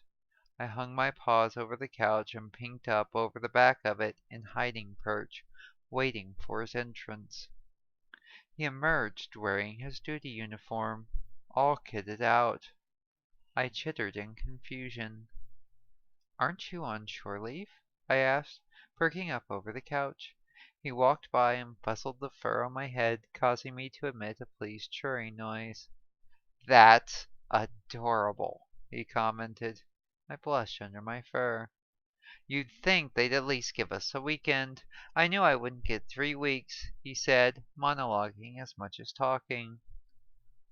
I hung my paws over the couch and pinked up over the back of it in hiding perch, waiting for his entrance. He emerged wearing his duty uniform, all kitted out. I chittered in confusion. "Aren't you on shore leave?" I asked, perking up over the couch. He walked by and fuzzled the fur on my head, causing me to emit a pleased chirring noise. "That's adorable," he commented. I blushed under my fur. "You'd think they'd at least give us a weekend. I knew I wouldn't get 3 weeks," he said, monologuing as much as talking.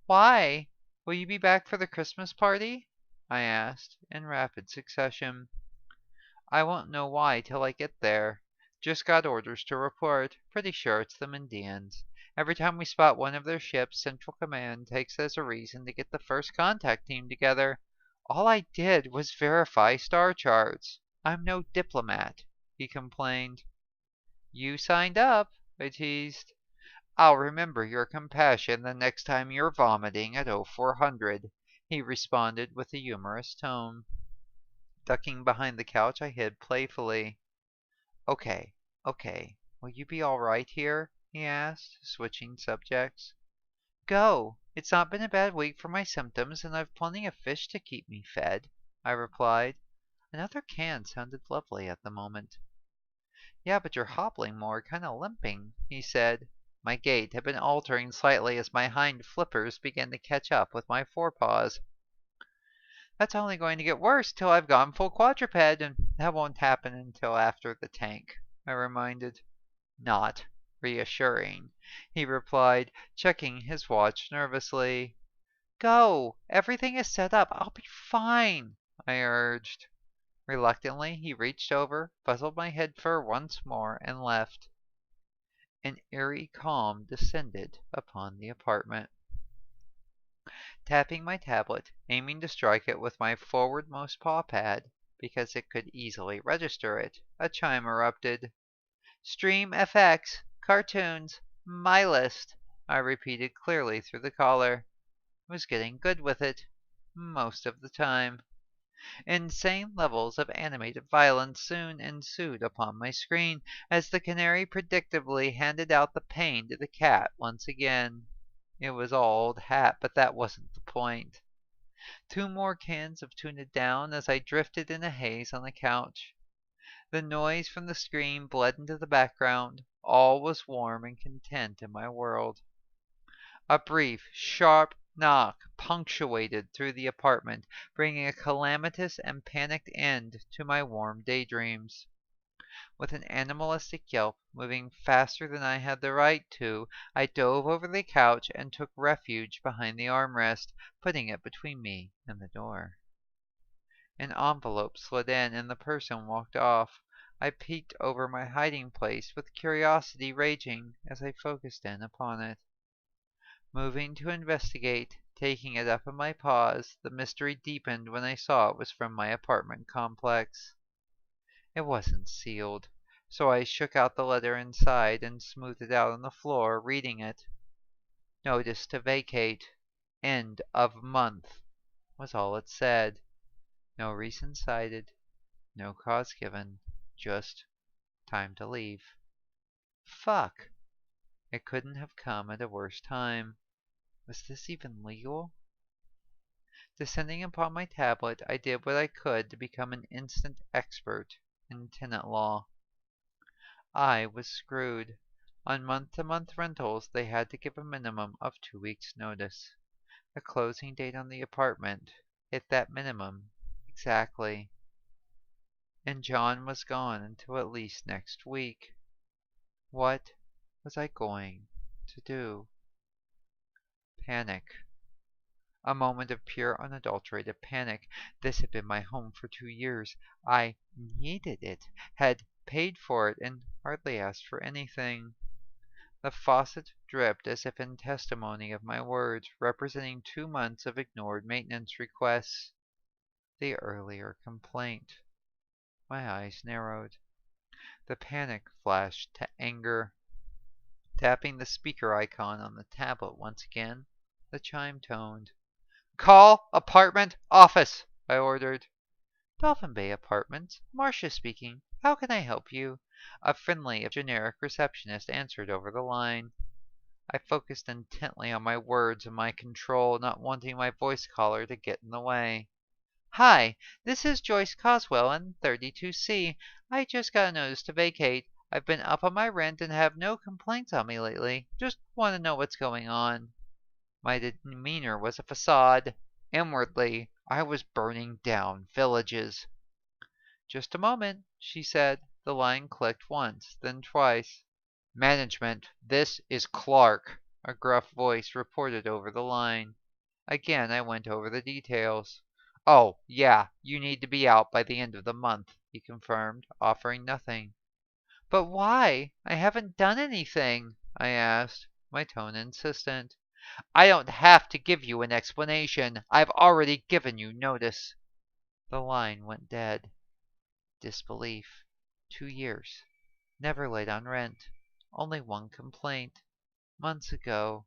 "Why? Will you be back for the Christmas party?" I asked, in rapid succession. "I won't know why till I get there. Just got orders to report. Pretty sure it's the Indians. Every time we spot one of their ships, Central Command takes as a reason to get the first contact team together. All I did was verify star charts. I'm no diplomat," he complained. "You signed up," I teased. "I'll remember your compassion the next time you're vomiting at 0400, he responded with a humorous tone. Ducking behind the couch, I hid playfully. Okay, okay. Will you be all right here?" he asked, switching subjects. "Go. It's not been a bad week for my symptoms, and I've plenty of fish to keep me fed," I replied. Another can sounded lovely at the moment. "Yeah, but you're hobbling more, kind of limping," he said. My gait had been altering slightly as my hind flippers began to catch up with my forepaws. "That's only going to get worse till I've gone full quadruped, and that won't happen until after the tank," I reminded. "Not reassuring," he replied, checking his watch nervously. "Go. Everything is set up. I'll be fine," I urged. Reluctantly, he reached over, fuzzled my head fur once more, and left. An eerie calm descended upon the apartment. Tapping my tablet, aiming to strike it with my forwardmost paw pad, because it could easily register it, a chime erupted. "Stream FX, cartoons, my list," I repeated clearly through the collar. I was getting good with it, most of the time. Insane levels of animated violence soon ensued upon my screen, as the canary predictably handed out the pain to the cat once again. It was all old hat, but that wasn't the point. 2 more cans of tuna down as I drifted in a haze on the couch. The noise from the screen bled into the background. All was warm and content in my world. A brief, sharp knock punctuated through the apartment, bringing a calamitous and panicked end to my warm daydreams. With an animalistic yelp, moving faster than I had the right to, I dove over the couch and took refuge behind the armrest, putting it between me and the door. An envelope slid in, and the person walked off. I peeked over my hiding place, with curiosity raging as I focused in upon it. Moving to investigate, taking it up in my paws, the mystery deepened when I saw it was from my apartment complex. It wasn't sealed, so I shook out the letter inside and smoothed it out on the floor, reading it. "Notice to vacate. End of month," was all it said. No reason cited, no cause given, just time to leave. Fuck! It couldn't have come at a worse time. Was this even legal? Descending upon my tablet, I did what I could to become an instant expert in tenant law. I was screwed. On month-to-month rentals, they had to give a minimum of 2 weeks' notice. The closing date on the apartment hit that minimum exactly. And John was gone until at least next week. What was I going to do? Panic. A moment of pure unadulterated panic. This had been my home for 2 years. I needed it, had paid for it, and hardly asked for anything. The faucet dripped as if in testimony of my words, representing 2 months of ignored maintenance requests. The earlier complaint. My eyes narrowed. The panic flashed to anger. Tapping the speaker icon on the tablet once again, the chime toned. "Call apartment office," I ordered. "Dolphin Bay Apartments. Marcia speaking. How can I help you?" A friendly, if generic receptionist answered over the line. I focused intently on my words and my control, not wanting my voice caller to get in the way. "Hi, this is Joyce Coswell in 32C. I just got a notice to vacate. I've been up on my rent and have no complaints on me lately. Just want to know what's going on." My demeanor was a facade. Inwardly, I was burning down villages. "Just a moment," she said. The line clicked once, then twice. "Management, this is Clark," a gruff voice reported over the line. Again I went over the details. "Oh, yeah, you need to be out by the end of the month," he confirmed, offering nothing. "But why? I haven't done anything," I asked, my tone insistent. "I don't have to give you an explanation. I've already given you notice." The line went dead. Disbelief. 2 years. Never late on rent. Only one complaint. Months ago.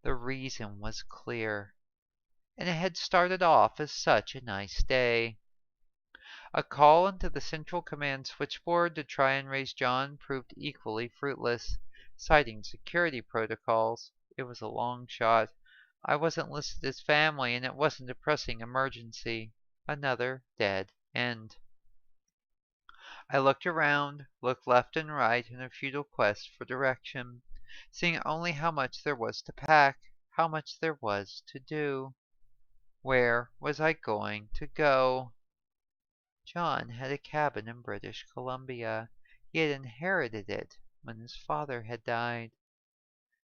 The reason was clear. And it had started off as such a nice day. A call into the Central Command switchboard to try and raise John proved equally fruitless. Citing security protocols, it was a long shot. I wasn't listed as family, and it wasn't a pressing emergency. Another dead end. I looked around, looked left and right in a futile quest for direction, seeing only how much there was to pack, how much there was to do. Where was I going to go? John had a cabin in British Columbia. He had inherited it when his father had died.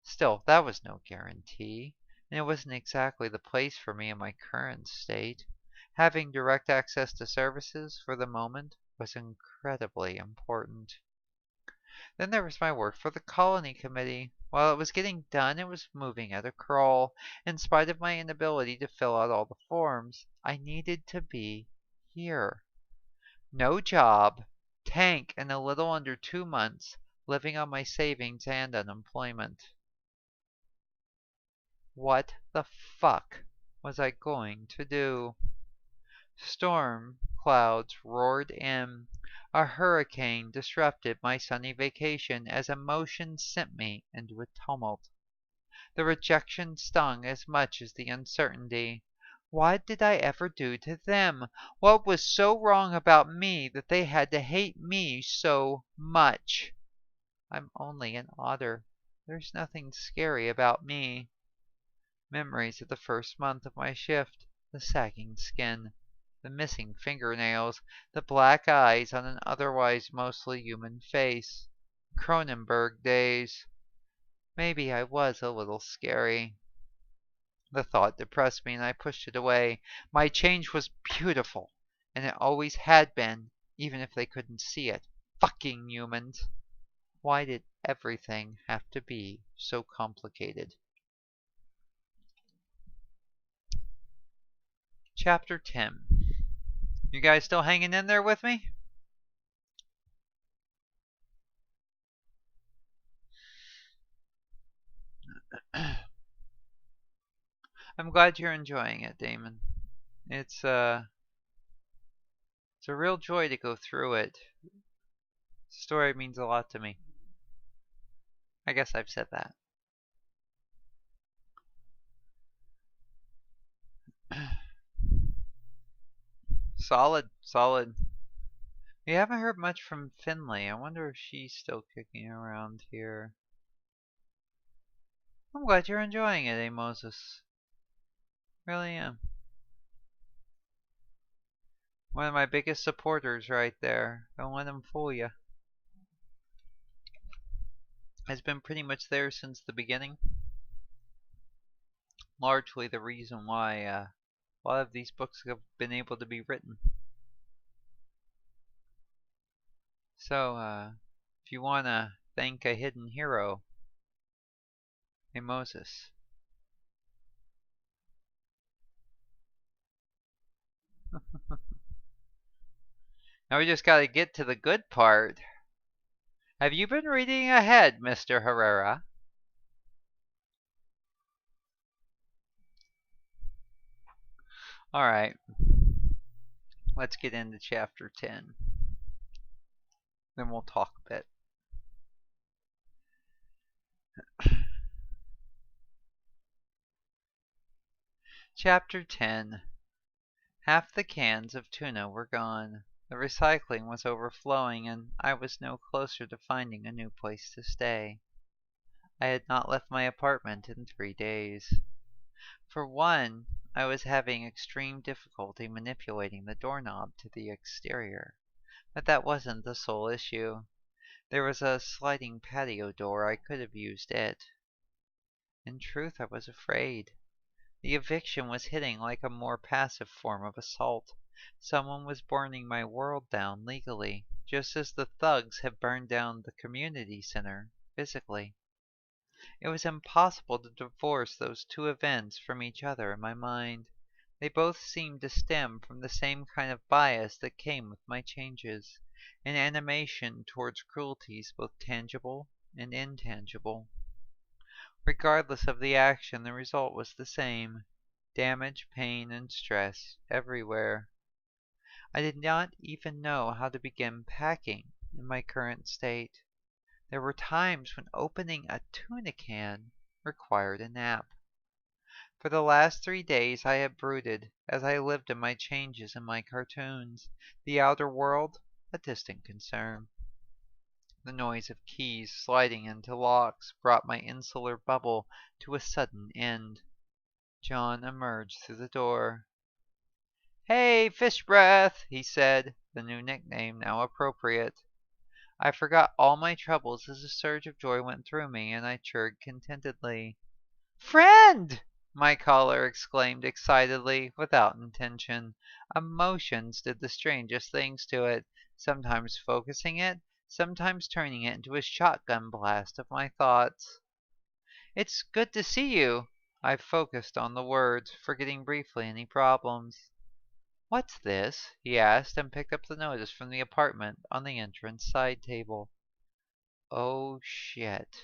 Still, that was no guarantee, and it wasn't exactly the place for me in my current state. Having direct access to services for the moment was incredibly important. Then there was my work for the Colony Committee. While it was getting done, it was moving at a crawl. In spite of my inability to fill out all the forms, I needed to be here. No job, tank in a little under 2 months, living on my savings and unemployment. What the fuck was I going to do? Storm clouds roared in. A hurricane disrupted my sunny vacation as emotion sent me into a tumult. The rejection stung as much as the uncertainty. What did I ever do to them? What was so wrong about me that they had to hate me so much? I'm only an otter. There's nothing scary about me. Memories of the first month of my shift, the sagging skin, the missing fingernails, the black eyes on an otherwise mostly human face. Cronenberg days. Maybe I was a little scary. The thought depressed me and I pushed it away. My change was beautiful, and it always had been, even if they couldn't see it. Fucking humans. Why did everything have to be so complicated? Chapter 10. You guys still hanging in there with me? I'm glad you're enjoying it, Damon. It's a real joy to go through it. The story means a lot to me. I guess I've said that. Solid, solid. We haven't heard much from Finley. I wonder if she's still kicking around here. I'm glad you're enjoying it, eh, Moses? Really am. One of my biggest supporters right there. Don't let him fool you. Has been pretty much there since the beginning. Largely the reason why a lot of these books have been able to be written. So, if you want to thank a hidden hero, hey Moses. Now we just gotta get to the good part. Have you been reading ahead, Mr. Herrera? Alright, let's get into chapter 10. Then we'll talk a bit. Chapter 10. Half the cans of tuna were gone. The recycling was overflowing, and I was no closer to finding a new place to stay. I had not left my apartment in 3 days. For one, I was having extreme difficulty manipulating the doorknob to the exterior. But that wasn't the sole issue. There was a sliding patio door. I could have used it. In truth, I was afraid. The eviction was hitting like a more passive form of assault. Someone was burning my world down legally, just as the thugs had burned down the community center physically. It was impossible to divorce those two events from each other in my mind. They both seemed to stem from the same kind of bias that came with my changes, an animation towards cruelties both tangible and intangible. Regardless of the action, the result was the same: damage, pain, and stress everywhere. I did not even know how to begin packing in my current state. There were times when opening a tuna can required a nap. For the last 3 days I had brooded, as I lived in my changes in my cartoons, the outer world a distant concern. The noise of keys sliding into locks brought my insular bubble to a sudden end. John emerged through the door. "Hey, Fish Breath," he said, the new nickname now appropriate. I forgot all my troubles as a surge of joy went through me, and I chirred contentedly. "Friend!" my caller exclaimed excitedly, without intention. Emotions did the strangest things to it, sometimes focusing it, sometimes turning it into a shotgun blast of my thoughts. "It's good to see you." I focused on the words, forgetting briefly any problems. "What's this?" he asked, and picked up the notice from the apartment on the entrance side table. Oh shit.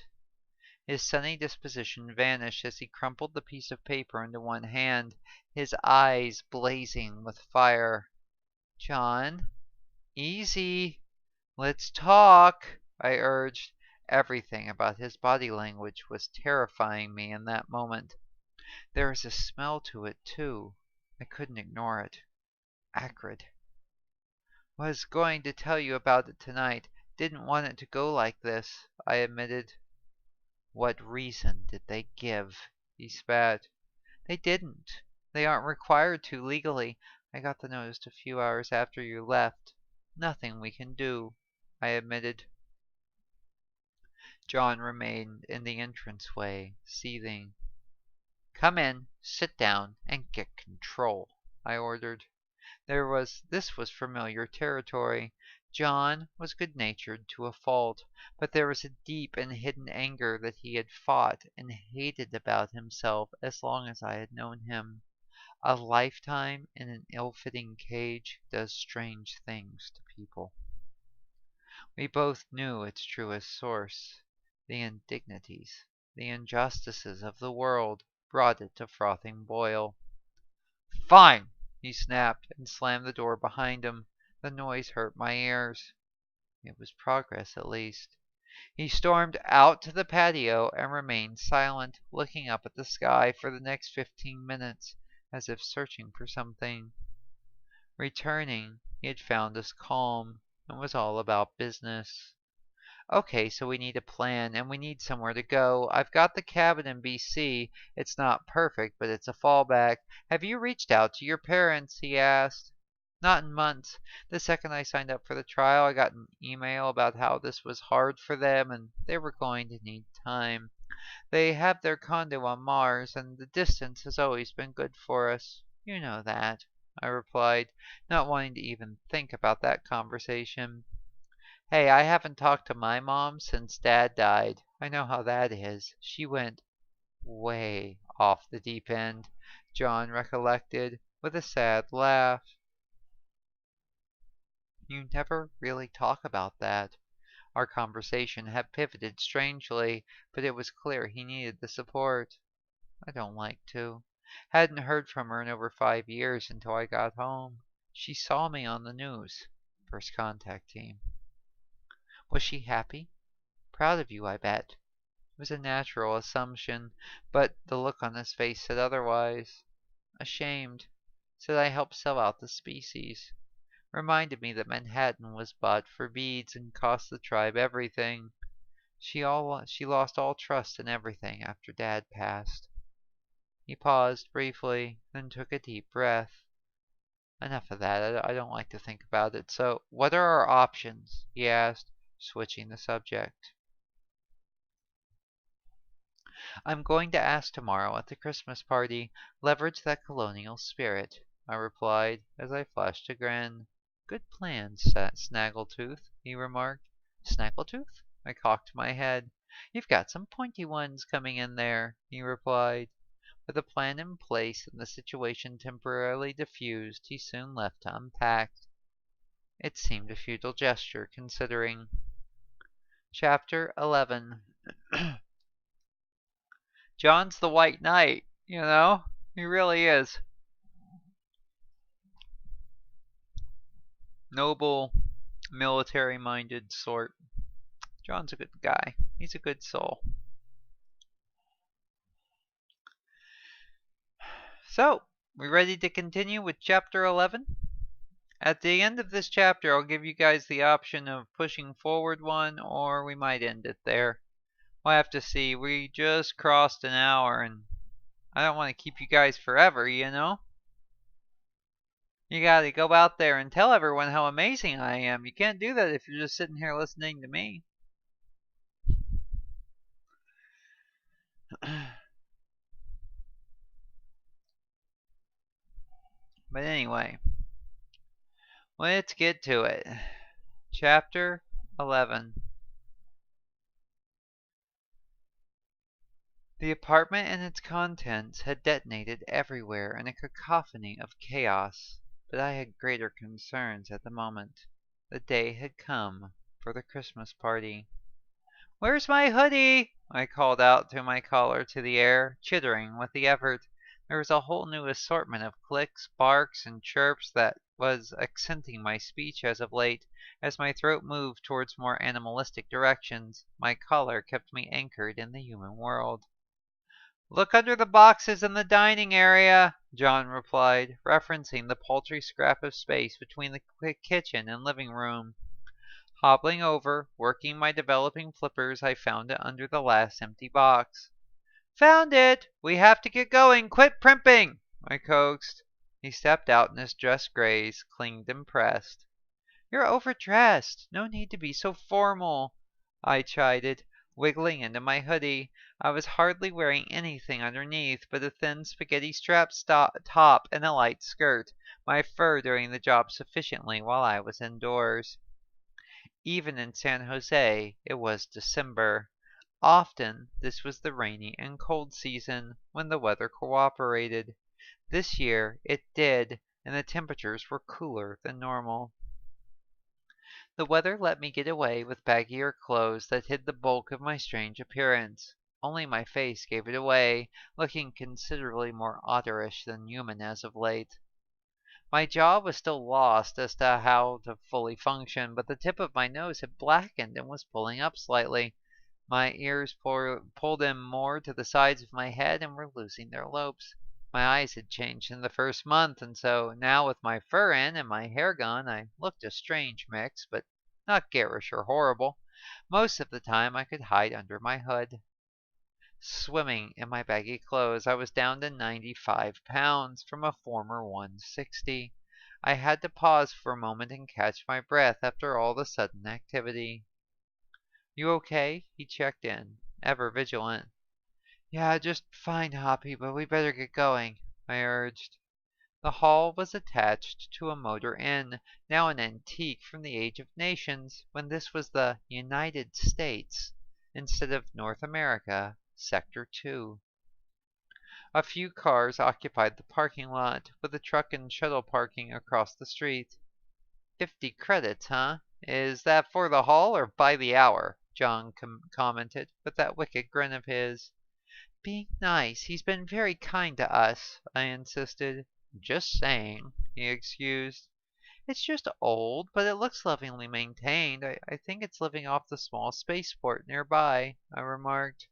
His sunny disposition vanished as he crumpled the piece of paper into one hand, his eyes blazing with fire. "John, easy. Let's talk," I urged. Everything about his body language was terrifying me in that moment. There was a smell to it, too. I couldn't ignore it. Acrid. "Was going to tell you about it tonight. Didn't want it to go like this," I admitted. "What reason did they give?" he spat. "They didn't. They aren't required to legally. I got the notice a few hours after you left. Nothing we can do," I admitted. John remained in the entranceway, seething. "Come in, sit down, and get control," I ordered. This was familiar territory. John was good-natured to a fault, but there was a deep and hidden anger that he had fought and hated about himself as long as I had known him. A lifetime in an ill-fitting cage does strange things to people. We both knew its truest source. The indignities, the injustices of the world brought it to frothing boil. "Fine!" he snapped, and slammed the door behind him. The noise hurt my ears. It was progress, at least. He stormed out to the patio and remained silent, looking up at the sky for the next 15 minutes, as if searching for something. Returning, he had found us calm. It was all about business. Okay, so we need a plan and we need somewhere to go. I've got the cabin in BC. It's not perfect, but it's a fallback. Have you reached out to your parents? He asked. Not in months. The second I signed up for the trial, I got an email about how this was hard for them and they were going to need time. They have their condo on Mars, and the distance has always been good for us. You know that, I replied, not wanting to even think about that conversation. Hey, I haven't talked to my mom since Dad died. I know how that is. She went way off the deep end, John recollected, with a sad laugh. You never really talk about that. Our conversation had pivoted strangely, but it was clear he needed the support. I don't like to. Hadn't heard from her in over 5 years until I got home. She saw me on the news. First contact team. Was she happy? Proud of you, I bet. It was a natural assumption, but the look on his face said otherwise. Ashamed. Said I helped sell out the species. Reminded me that Manhattan was bought for beads and cost the tribe everything. She lost all trust in everything after Dad passed. He paused briefly, then took a deep breath. Enough of that. I don't like to think about it. So, what are our options? He asked, switching the subject. I'm going to ask tomorrow at the Christmas party. Leverage that colonial spirit, I replied, as I flashed a grin. Good plan, Snaggletooth, he remarked. Snaggletooth? I cocked my head. You've got some pointy ones coming in there, he replied. With a plan in place and the situation temporarily diffused, he soon left to unpack. It seemed a futile gesture, considering. Chapter 11. John's the White Knight, you know? He really is. Noble, military-minded sort. John's a good guy. He's a good soul. So, we ready to continue with Chapter 11? At the end of this chapter, I'll give you guys the option of pushing forward one, or we might end it there. We'll have to see. We just crossed an hour, and I don't want to keep you guys forever, you know? You gotta go out there and tell everyone how amazing I am. You can't do that if you're just sitting here listening to me. But anyway, let's get to it. Chapter 11. The apartment and its contents had detonated everywhere in a cacophony of chaos, but I had greater concerns at the moment. The day had come for the Christmas party. "Where's my hoodie?" I called out through my collar to the air, chittering with the effort. There was a whole new assortment of clicks, barks, and chirps that was accenting my speech as of late. As my throat moved towards more animalistic directions, my collar kept me anchored in the human world. "Look under the boxes in the dining area," John replied, referencing the paltry scrap of space between the kitchen and living room. Hobbling over, working my developing flippers, I found it under the last empty box. "Found it! We have to get going! Quit primping!" I coaxed. He stepped out in his dress grays, clinged impressed. "You're overdressed. No need to be so formal," I chided, wiggling into my hoodie. I was hardly wearing anything underneath but a thin spaghetti-strap top and a light skirt, my fur doing the job sufficiently while I was indoors. Even in San Jose, it was December. Often this was the rainy and cold season, when the weather cooperated. This year it did, and the temperatures were cooler than normal. The weather let me get away with baggier clothes that hid the bulk of my strange appearance. Only my face gave it away, looking considerably more otterish than human as of late. My jaw was still lost as to how to fully function, but the tip of my nose had blackened and was pulling up slightly. My ears pulled in more to the sides of my head and were losing their lobes. My eyes had changed in the first month, and so now with my fur in and my hair gone, I looked a strange mix, but Not garish or horrible. Most of the time I could hide under my hood. Swimming in my baggy clothes, I was down to 95 pounds from a former 160. I had to pause for a moment and catch my breath after all the sudden activity. "You okay?" He checked in, ever vigilant. "Yeah, just fine, Hoppy, but we better get going," I urged. The hall was attached to a motor inn, now an antique from the Age of Nations, when this was the United States instead of North America, Sector 2. A few cars occupied the parking lot, with a truck and shuttle parking across the street. 50 credits, huh? Is that for the hall or by the hour?" John commented, with that wicked grin of his. "Being nice. He's been very kind to us," I insisted. "Just saying," he excused. "It's just old, but it looks lovingly maintained. I think it's living off the small spaceport nearby," I remarked.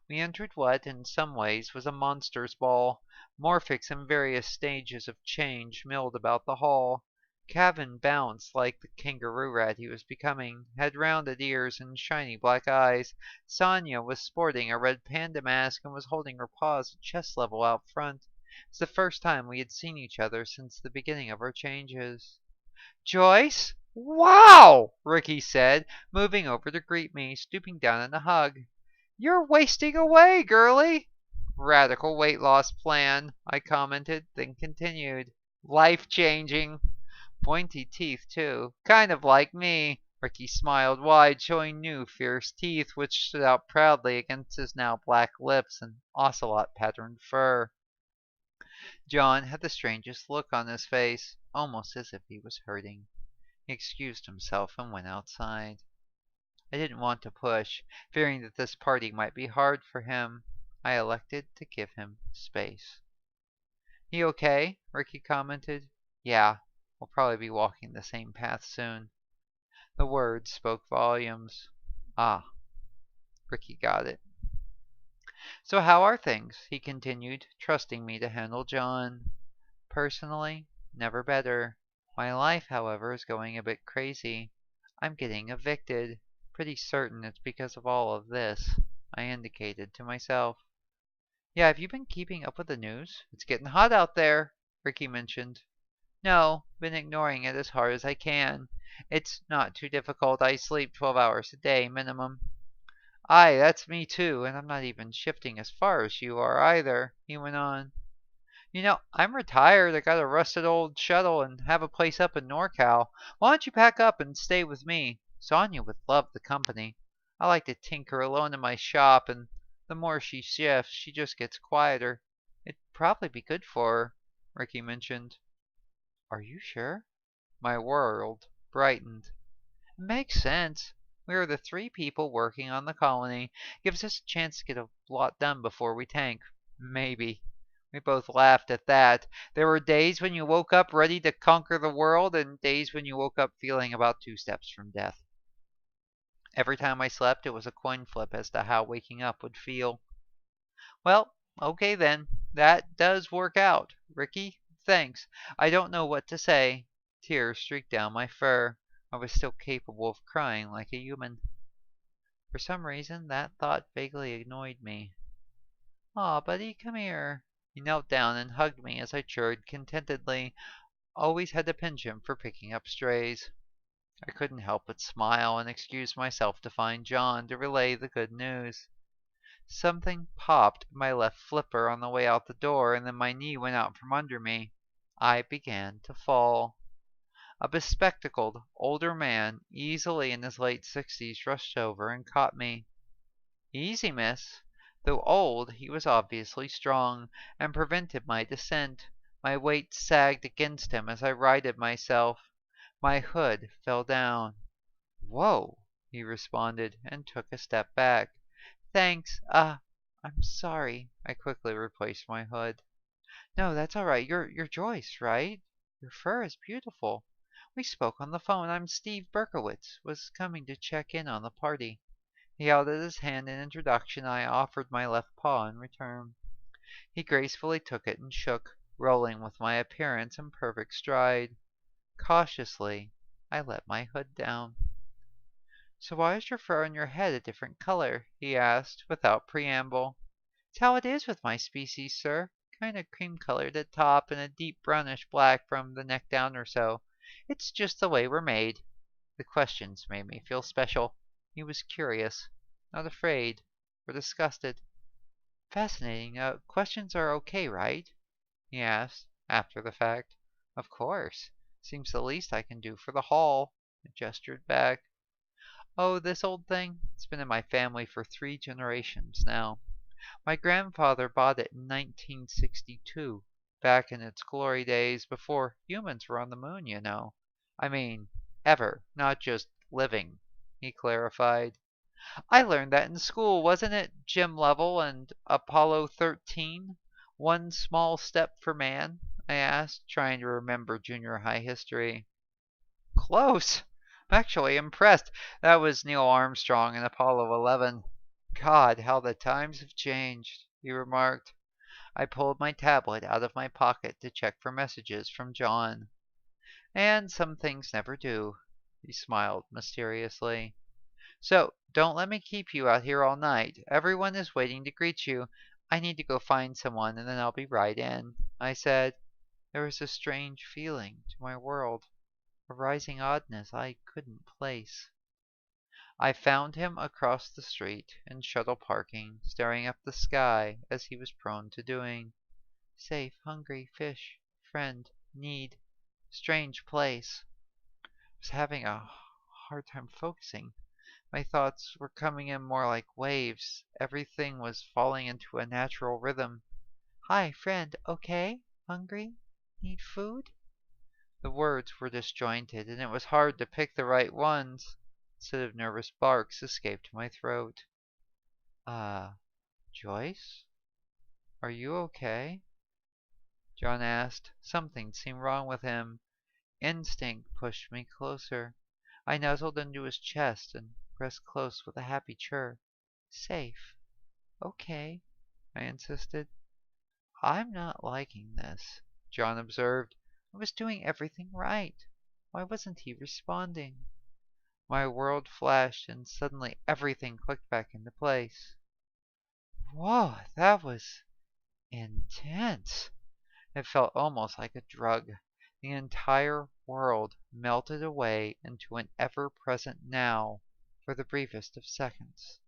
We entered what, in some ways, was a monster's ball. Morphics in various stages of change milled about the hall. Cavan bounced like the kangaroo rat he was becoming, had rounded ears and shiny black eyes. Sonia was sporting a red panda mask and was holding her paws at chest level out front. It was the first time we had seen each other since the beginning of our changes. "Joyce? Wow!" Ricky said, moving over to greet me, stooping down in a hug. "You're wasting away, girlie." "Radical weight loss plan," I commented, then continued. "Life-changing. Pointy teeth, too. Kind of like me." Ricky smiled wide, showing new fierce teeth, which stood out proudly against his now black lips and ocelot-patterned fur. John had the strangest look on his face, almost as if he was hurting. He excused himself and went outside. I didn't want to push, fearing that this party might be hard for him. I elected to give him space. "He okay?" Ricky commented. "Yeah, we'll probably be walking the same path soon." The words spoke volumes. Ah, Ricky got it. "So how are things?" he continued, trusting me to handle John. "Personally, never better. My life, however, is going a bit crazy. I'm getting evicted. Pretty certain it's because of all of this," I indicated to myself. "Yeah, have you been keeping up with the news? It's getting hot out there," Ricky mentioned. "No, been ignoring it as hard as I can. It's not too difficult. I sleep 12 hours a day minimum." "Aye, that's me too, and I'm not even shifting as far as you are either," he went on. I'm retired. I got a rusted old shuttle and have a place up in NorCal. Why don't you pack up and stay with me? Sonia would love the company. I like to tinker alone in my shop, and the more she shifts, she just gets quieter. It'd probably be good for her," Ricky mentioned. "Are you sure?" My world brightened. "It makes sense. We are the 3 people working on the colony. Gives us a chance to get a lot done before we tank. Maybe." We both laughed at that. There were days when you woke up ready to conquer the world, and days when you woke up feeling about 2 steps from death. Every time I slept, it was a coin flip as to how waking up would feel. "Well, okay then. That does work out. Ricky, thanks. I don't know what to say." Tears streaked down my fur. I was still capable of crying like a human. For some reason, that thought vaguely annoyed me. "Aw, buddy, come here." He knelt down and hugged me as I chirred contentedly. Always had a penchant for picking up strays. I couldn't help but smile and excuse myself to find John to relay the good news. Something popped in my left flipper on the way out the door, and then my knee went out from under me. I began to fall. A bespectacled older man, easily in his late 60s, rushed over and caught me. "Easy, miss." Though old, he was obviously strong, and prevented my descent. My weight sagged against him as I righted myself. My hood fell down. "Whoa," he responded, and took a step back. "Thanks. I'm sorry." I quickly replaced my hood. "No, that's all right. You're Joyce, right? Your fur is beautiful. We spoke on the phone. I'm Steve Berkowitz. Was coming to check in on the party." He held out his hand in introduction, and I offered my left paw in return. He gracefully took it and shook, rolling with my appearance in perfect stride. Cautiously, I let my hood down. So why is your fur on your head a different color? He asked, without preamble. It's how it is with my species, sir. Kind of cream-colored at top and a deep brownish black from the neck down or so. It's just the way we're made. The questions made me feel special. He was curious, not afraid or disgusted. Fascinating. Questions are okay, right? He asked, after the fact. Of course. Seems the least I can do for the hall. I gestured back. Oh, this old thing? It's been in my family for 3 generations now. My grandfather bought it in 1962, back in its glory days before humans were on the moon, you know. I mean, ever, not just living, he clarified. I learned that in school, wasn't it? Gym level and Apollo 13? One small step for man? I asked, trying to remember junior high history. Close! I'm actually impressed. That was Neil Armstrong and Apollo 11. God, how the times have changed, he remarked. I pulled my tablet out of my pocket to check for messages from John. And some things never do, he smiled mysteriously. So, don't let me keep you out here all night. Everyone is waiting to greet you. I need to go find someone and then I'll be right in, I said. There was a strange feeling to my world, a rising oddness I couldn't place. I found him across the street in shuttle parking, staring up the sky as he was prone to doing. Safe, hungry, fish, friend, need, strange place. I was having a hard time focusing. My thoughts were coming in more like waves. Everything was falling into a natural rhythm. Hi, friend, okay? Hungry? Need food? The words were disjointed, and it was hard to pick the right ones. Instead of nervous barks escaped my throat. Joyce? Are you okay? John asked. Something seemed wrong with him. Instinct pushed me closer. I nuzzled into his chest and pressed close with a happy chirr. Safe. Okay, I insisted. I'm not liking this, John observed. I was doing everything right. Why wasn't he responding? My world flashed and suddenly everything clicked back into place. Whoa, that was intense. It felt almost like a drug. The entire world melted away into an ever-present now for the briefest of seconds.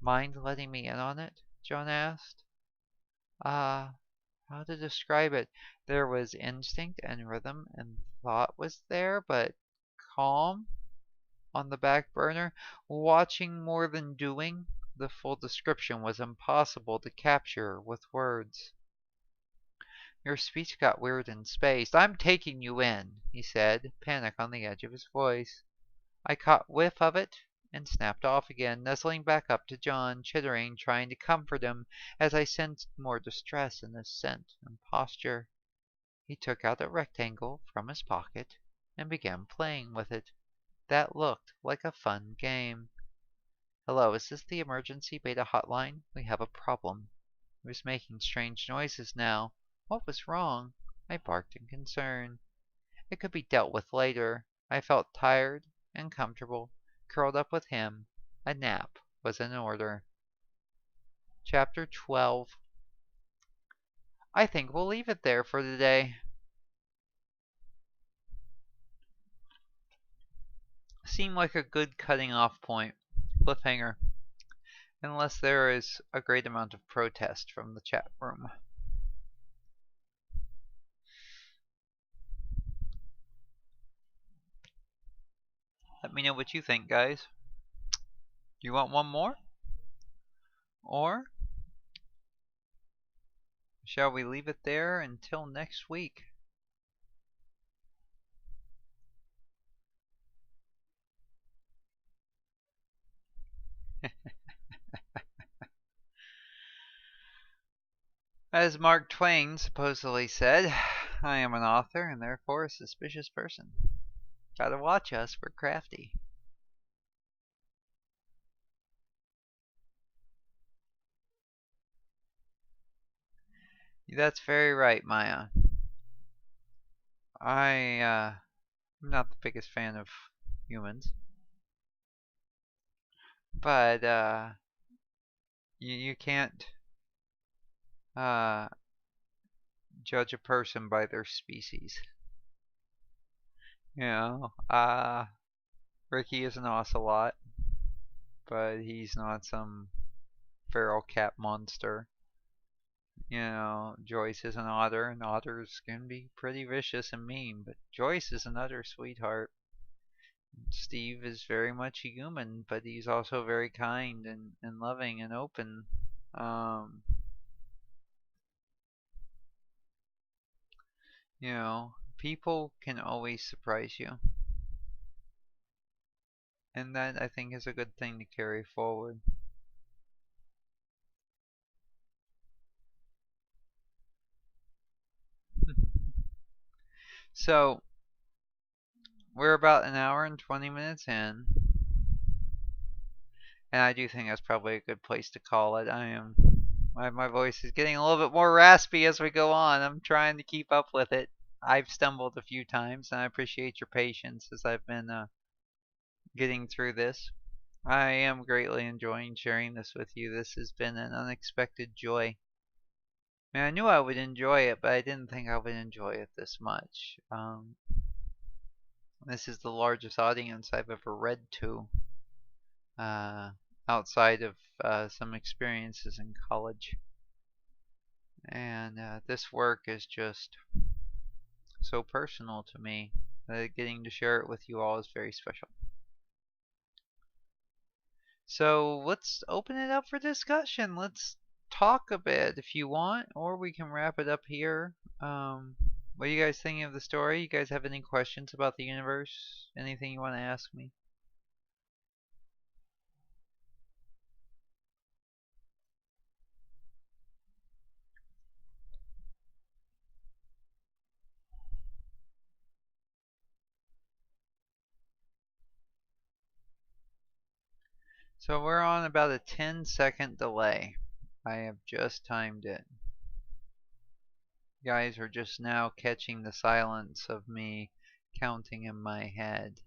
Mind letting me in on it? John asked. How to describe it? There was instinct and rhythm and thought was there, but calm on the back burner, watching more than doing. The full description was impossible to capture with words. Your speech got weird and spaced. I'm taking you in, he said, panic on the edge of his voice. I caught whiff of it and snapped off again, nuzzling back up to John, chittering, trying to comfort him as I sensed more distress in his scent and posture. He took out a rectangle from his pocket and began playing with it. That looked like a fun game. Hello, is this the emergency beta hotline? We have a problem. He was making strange noises now. What was wrong? I barked in concern. It could be dealt with later. I felt tired and comfortable, curled up with him. A nap was in order. Chapter 12. I think we'll leave it there for today. Seemed like a good cutting off point. Cliffhanger. Unless there is a great amount of protest from the chat room. Let me know what you think, guys. You want one more? Or shall we leave it there until next week? As Mark Twain supposedly said, I am an author and therefore a suspicious person. Gotta watch us, we're crafty. That's very right, Maya. I I'm not the biggest fan of humans, but you can't uh, judge a person by their species. You know, Ricky is an ocelot, but he's not some feral cat monster. You know, Joyce is an otter, and otters can be pretty vicious and mean, but Joyce is an utter sweetheart. Steve is very much a human, but he's also very kind and loving and open. Um, you know, people can always surprise you, and that I think is a good thing to carry forward. So, we're about an hour and 20 minutes in, and I do think that's probably a good place to call it. My voice is getting a little bit more raspy as we go on. I'm trying to keep up with it. I've stumbled a few times, and I appreciate your patience as I've been getting through this. I am greatly enjoying sharing this with you. This has been an unexpected joy. I mean, I knew I would enjoy it, but I didn't think I would enjoy it this much. This is the largest audience I've ever read to, uh, outside of some experiences in college. And this work is just so personal to me that getting to share it with you all is very special. So let's open it up for discussion. Let's talk a bit if you want, or we can wrap it up here. What are you guys thinking of the story? You guys have any questions about the universe? Anything you want to ask me? So we're on about a 10-second delay. I have just timed it. You guys are just now catching the silence of me counting in my head.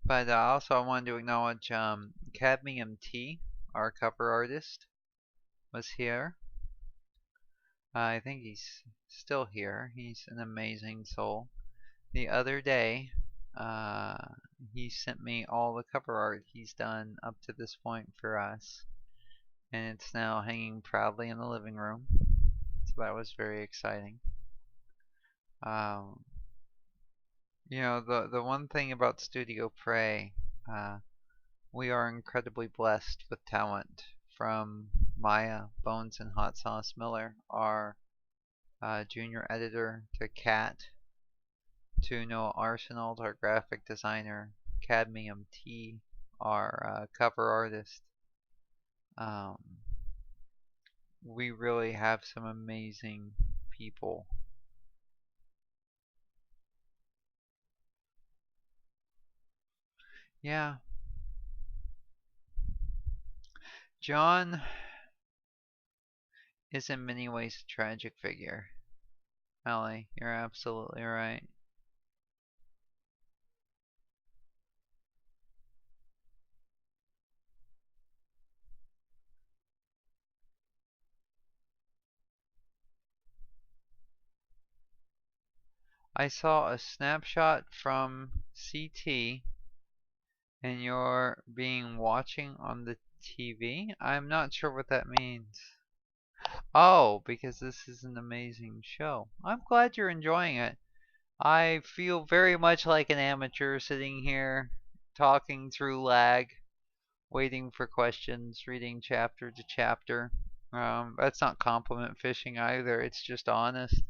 But also, I wanted to acknowledge Cadmium T, our cover artist, was here. I think he's still here. He's an amazing soul. The other day, uh, he sent me all the cover art he's done up to this point for us, and it's now hanging proudly in the living room. So that was very exciting. Um, the one thing about Studio Prey, uh, we are incredibly blessed with talent from Maya Bones and Hot Sauce Miller, our junior editor, to Kat, to Noah Arsenault, our graphic designer, Cadmium T, our cover artist. Um, we really have some amazing people. Yeah, John is in many ways a tragic figure. Ellie, you're absolutely right. I saw a snapshot from CT and you're being watching on the TV? I'm not sure what that means. Oh, because this is an amazing show. I'm glad you're enjoying it. I feel very much like an amateur sitting here talking through lag, waiting for questions, reading chapter to chapter. That's not compliment fishing either, it's just honest.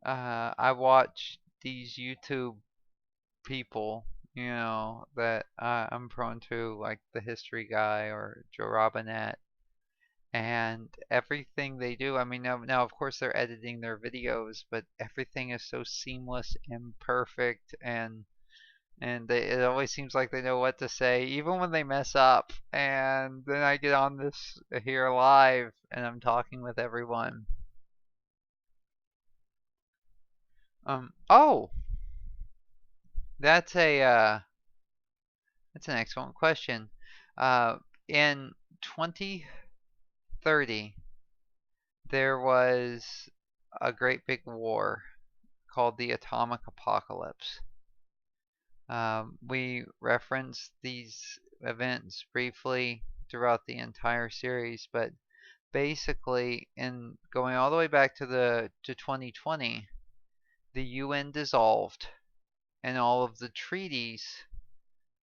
I watch these YouTube people, that I'm prone to, like the History Guy or Joe Robinette, and everything they do. I mean, now of course they're editing their videos, but everything is so seamless and perfect, and And it always seems like they know what to say, even when they mess up. And then I get on this here live, and I'm talking with everyone. Oh, that's a that's an excellent question. Uh, in 2030, there was a great big war called the Atomic Apocalypse. We referenced these events briefly throughout the entire series, but basically, in going all the way back to 2020, the UN dissolved, and all of the treaties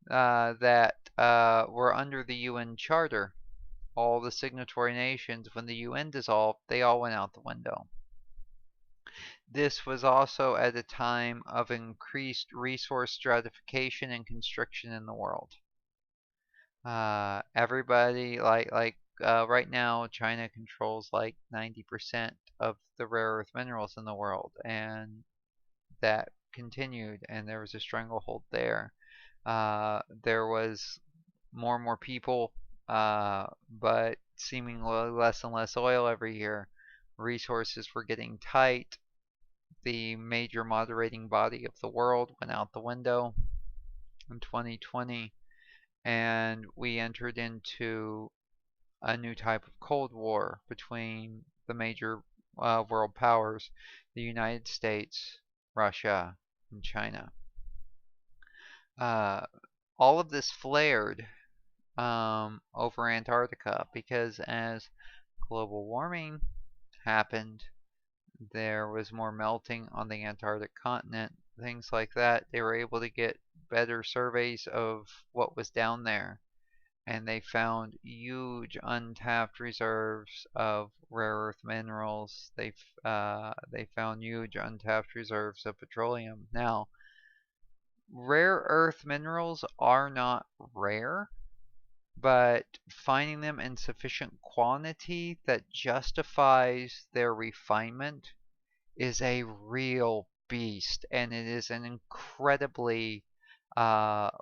that were under the UN Charter, all the signatory nations, when the UN dissolved, they all went out the window. This was also at a time of increased resource stratification and constriction in the world. Everybody right now, China controls like 90% of the rare earth minerals in the world, and that continued, and there was a stranglehold there. There was more and more people, but seemingly less and less oil every year. Resources were getting tight. The major moderating body of the world went out the window in 2020, and we entered into a new type of Cold War between the major world powers, the United States, Russia, and China. Uh, all of this flared over Antarctica because as global warming happened, there was more melting on the Antarctic continent, things like that. They were able to get better surveys of what was down there, and they found huge untapped reserves of rare earth minerals. They found huge untapped reserves of petroleum. Now, rare earth minerals are not rare, but finding them in sufficient quantity that justifies their refinement is a real beast, and it is an incredibly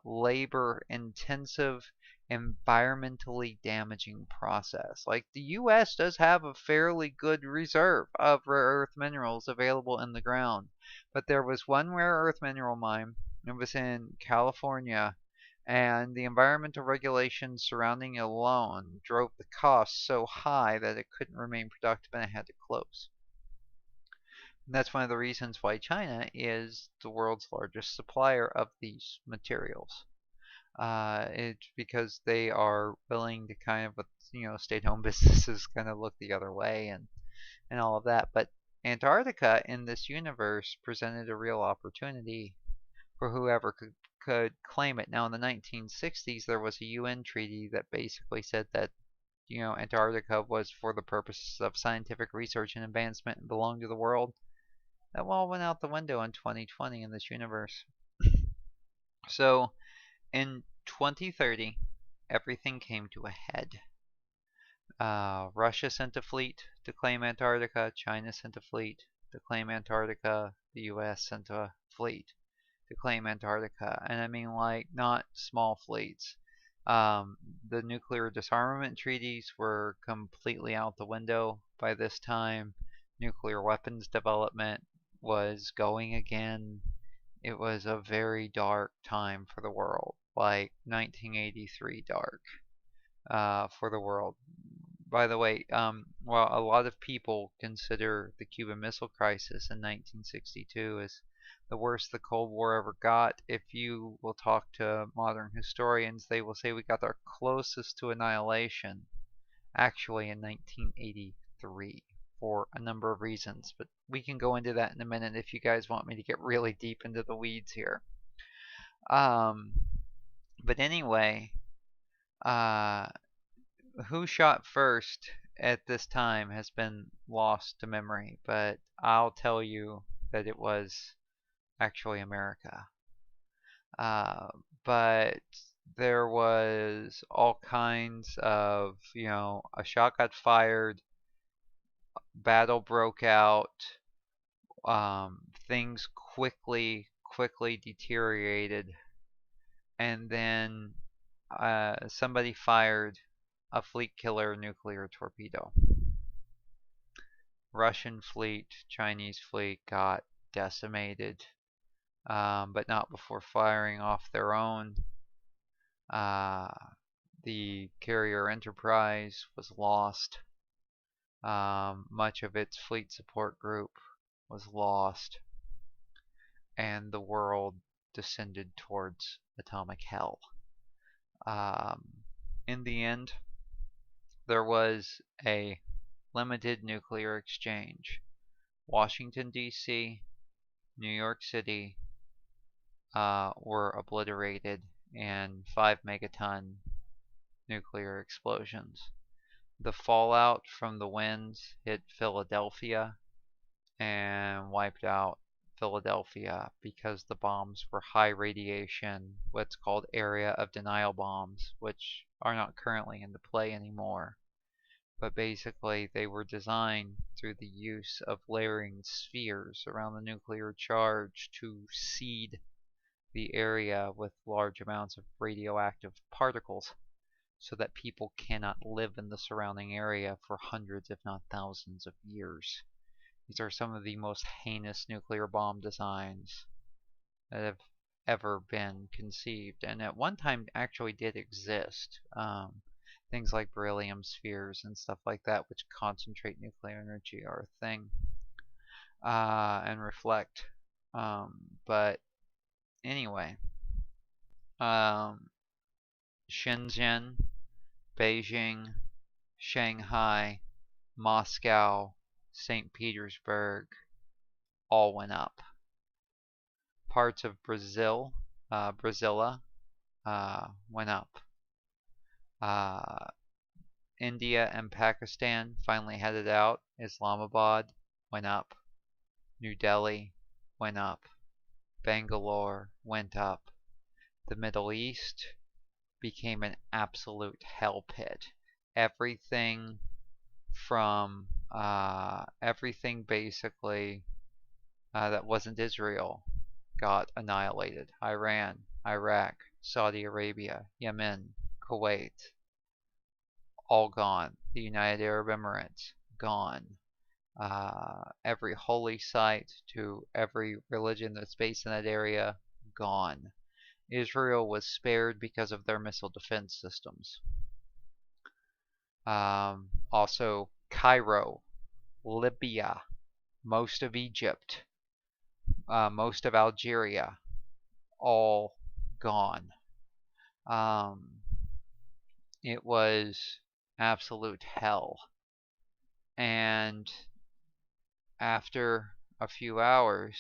labor intensive, environmentally damaging process. Like the US does have a fairly good reserve of rare earth minerals available in the ground, but there was one rare earth mineral mine. It was in California, and the environmental regulations surrounding it alone drove the cost so high that it couldn't remain productive and it had to close. And that's one of the reasons why China is the world's largest supplier of these materials. It's because they are willing to kind of, state-owned businesses kind of look the other way and all of that. But Antarctica in this universe presented a real opportunity for whoever could claim it. Now, in the 1960s, there was a UN treaty that basically said that Antarctica was for the purposes of scientific research and advancement and belonged to the world. That all went out the window in 2020 in this universe. So, in 2030, everything came to a head. Russia sent a fleet to claim Antarctica. China sent a fleet to claim Antarctica. The US sent a fleet to claim Antarctica. And I mean, like, not small fleets. The nuclear disarmament treaties were completely out the window by this time. Nuclear weapons development was going again. It was a very dark time for the world, like 1983 dark for the world. By the way, well, a lot of people consider the Cuban Missile Crisis in 1962 as the worst the Cold War ever got. If you will talk to modern historians, they will say we got our closest to annihilation actually in 1983 for a number of reasons, but we can go into that in a minute if you guys want me to get really deep into the weeds here. But anyway, who shot first at this time has been lost to memory, but I'll tell you that it was actually America. But there was all kinds of, a shot got fired, battle broke out, things quickly deteriorated and then somebody fired a fleet killer nuclear torpedo. Russian fleet, Chinese fleet got decimated, but not before firing off their own. The carrier Enterprise was lost. Much of its fleet support group was lost, and the world descended towards atomic hell. In the end, there was a limited nuclear exchange. Washington, D.C., New York City were obliterated in 5 megaton nuclear explosions. The fallout from the winds hit Philadelphia and wiped out Philadelphia because the bombs were high radiation, what's called area of denial bombs, which are not currently into play anymore. But basically, they were designed through the use of layering spheres around the nuclear charge to seed the area with large amounts of radioactive particles so that people cannot live in the surrounding area for hundreds, if not thousands, of years. These are some of the most heinous nuclear bomb designs that have ever been conceived, and at one time actually did exist. Things like beryllium spheres and stuff like that, which concentrate nuclear energy, are a thing, and reflect. But anyway, Shenzhen, Beijing, Shanghai, Moscow, St. Petersburg all went up. Parts of Brazil, Brasilia, went up. India and Pakistan finally headed out. Islamabad went up. New Delhi went up. Bangalore went up. The Middle East became an absolute hell pit. Everything from everything basically that wasn't Israel got annihilated. Iran, Iraq, Saudi Arabia, Yemen, Kuwait, all gone. The United Arab Emirates, gone. Every holy site to every religion that's based in that area, gone. Israel was spared because of their missile defense systems. Also, Cairo, Libya, most of Egypt, most of Algeria, all gone. It was absolute hell. And after a few hours,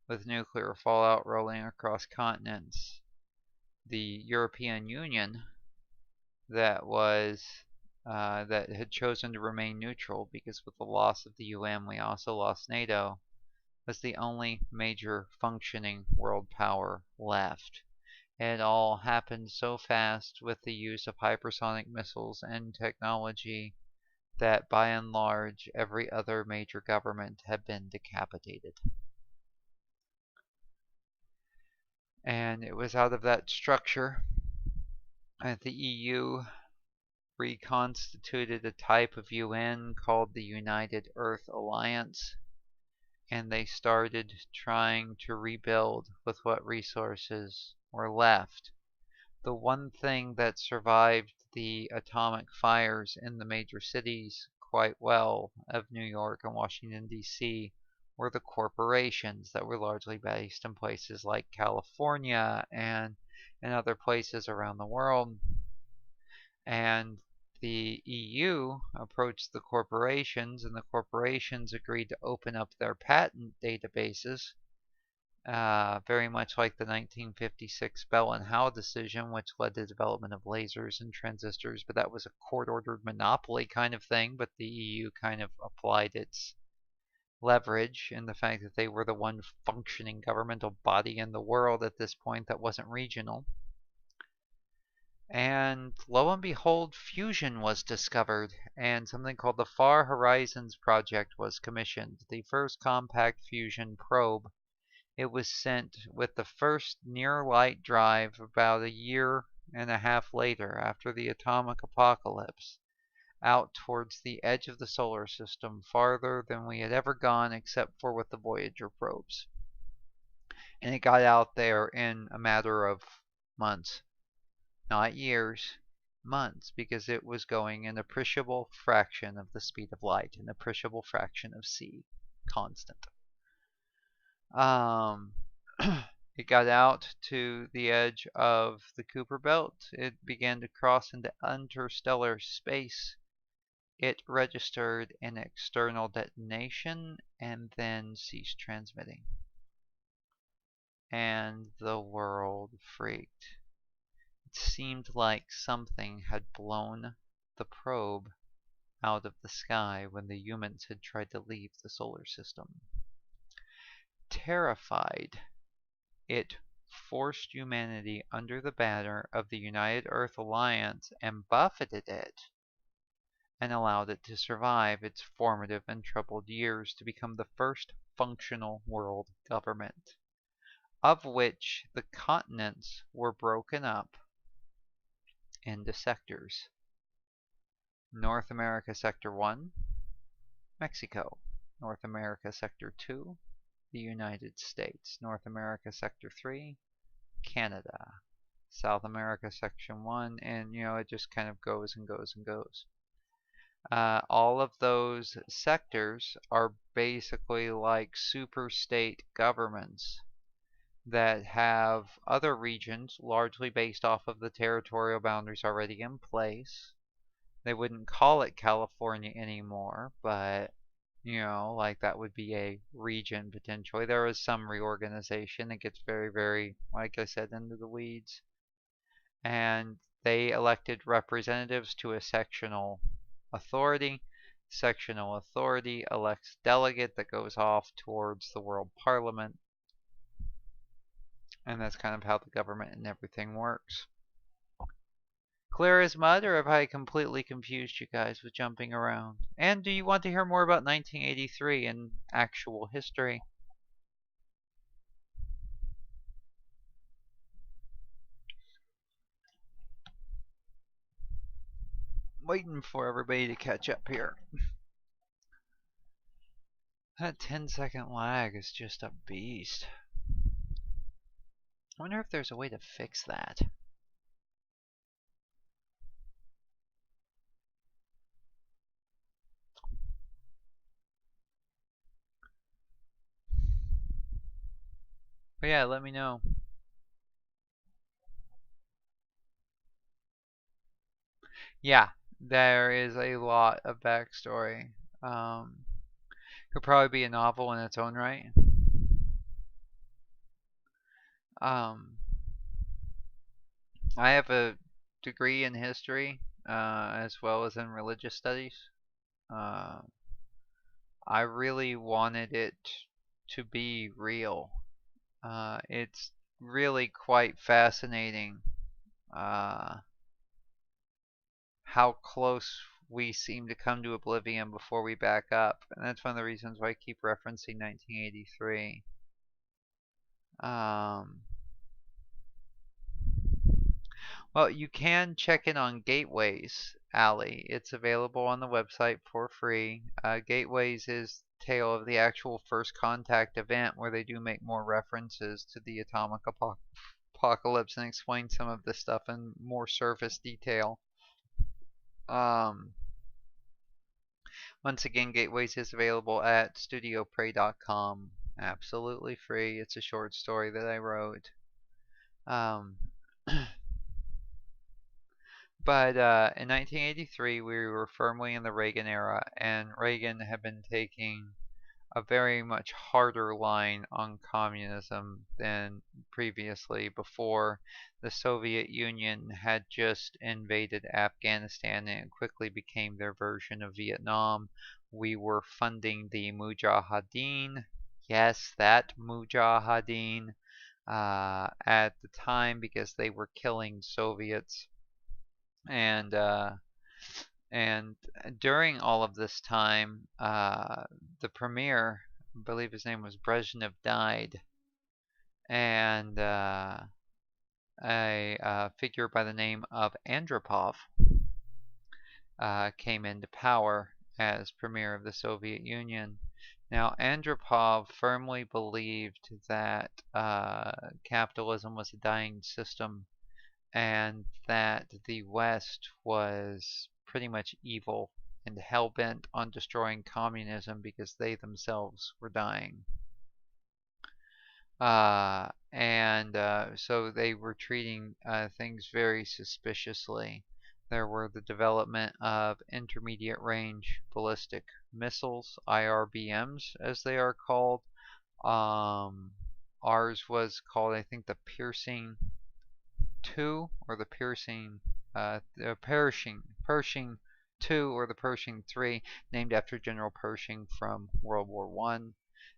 with nuclear fallout rolling across continents, the European Union that had chosen to remain neutral, because with the loss of the UN we also lost NATO, was the only major functioning world power left. It all happened so fast with the use of hypersonic missiles and technology that by and large every other major government had been decapitated. And it was out of that structure that the EU reconstituted a type of UN called the United Earth Alliance, and they started trying to rebuild with what resources were left. The one thing that survived the atomic fires in the major cities quite well of New York and Washington, D.C. were the corporations that were largely based in places like California and in other places around the world. And the EU approached the corporations, and the corporations agreed to open up their patent databases, very much like the 1956 Bell and Howe decision, which led to the development of lasers and transistors, but that was a court-ordered monopoly kind of thing, but the EU kind of applied its leverage in the fact that they were the one functioning governmental body in the world at this point that wasn't regional. And lo and behold, fusion was discovered, and something called the Far Horizons Project was commissioned, the first compact fusion probe It was sent with the first near-light drive about a year and a half later, after the atomic apocalypse, out towards the edge of the solar system, farther than we had ever gone except for with the Voyager probes. And it got out there in a matter of months, not years, months, because it was going an appreciable fraction of the speed of light, an appreciable fraction of c, constant. It got out to the edge of the Kuiper Belt. It began to cross into interstellar space. It registered an external detonation and then ceased transmitting. And the world freaked. It seemed like something had blown the probe out of the sky when the humans had tried to leave the solar system. Terrified, it forced humanity under the banner of the United Earth Alliance and buffeted it, and allowed it to survive its formative and troubled years to become the first functional world government, of which the continents were broken up into sectors. North America Sector 1, Mexico. North America Sector 2, the United States. North America Sector 3, Canada. South America Section 1, and it just kind of goes and goes and goes. All of those sectors are basically like super state governments that have other regions largely based off of the territorial boundaries already in place. They wouldn't call it California anymore, but like that would be a region potentially. There is some reorganization. It gets very, very, like I said, into the weeds. And they elected representatives to a sectional authority. Sectional authority elects delegate that goes off towards the World Parliament. And that's kind of how the government and everything works. Clear as mud, or have I completely confused you guys with jumping around? And do you want to hear more about 1983 and actual history? Waiting for everybody to catch up here. That 10-second lag is just a beast. I wonder if there's a way to fix that. But yeah, let me know. Yeah, there is a lot of backstory. Could probably be a novel in its own right. I have a degree in history as well as in religious studies. I really wanted it to be real. It's really quite fascinating how close we seem to come to oblivion before we back up. And that's one of the reasons why I keep referencing 1983. Well, you can check in on Gateways, Allie. It's available on the website for free. Gateways is the tale of the actual first contact event, where they do make more references to the atomic apocalypse and explain some of this stuff in more surface detail. Once again, Gateways is available at studioprey.com. Absolutely free. It's a short story that I wrote. But in 1983, we were firmly in the Reagan era, and Reagan had been taking a very much harder line on communism than previously, before the Soviet Union had just invaded Afghanistan and it quickly became their version of Vietnam. We were funding the Mujahideen. Yes, that Mujahideen at the time, because they were killing Soviets. And during all of this time, the premier, I believe his name was Brezhnev, died. and a figure by the name of Andropov came into power as premier of the Soviet Union. Now, Andropov firmly believed that capitalism was a dying system and that the West was pretty much evil and hell-bent on destroying communism because they themselves were dying. So they were treating things very suspiciously. There were the development of intermediate range ballistic missiles, IRBMs as they are called. Ours was called, I think, the Piercing 2 or the Pershing 2 or the Pershing 3, named after General Pershing from World War I.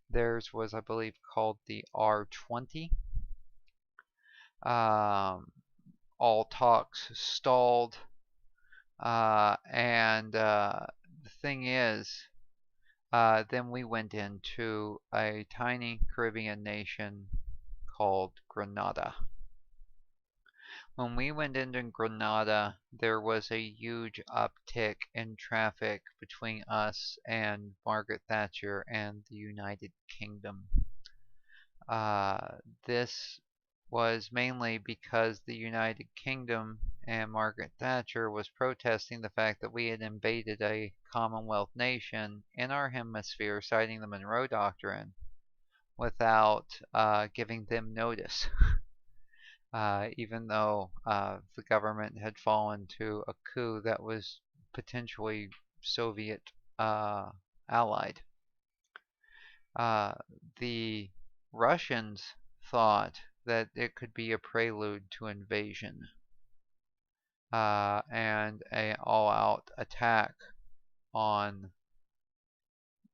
Theirs was, I believe, called the R-20. All talks stalled. The thing is, then we went into a tiny Caribbean nation called Grenada. When we went into Grenada, there was a huge uptick in traffic between us and Margaret Thatcher and the United Kingdom. This was mainly because the United Kingdom and Margaret Thatcher was protesting the fact that we had invaded a Commonwealth nation in our hemisphere, citing the Monroe Doctrine, without giving them notice. Even though the government had fallen to a coup that was potentially Soviet allied. The Russians thought that it could be a prelude to invasion and an all-out attack on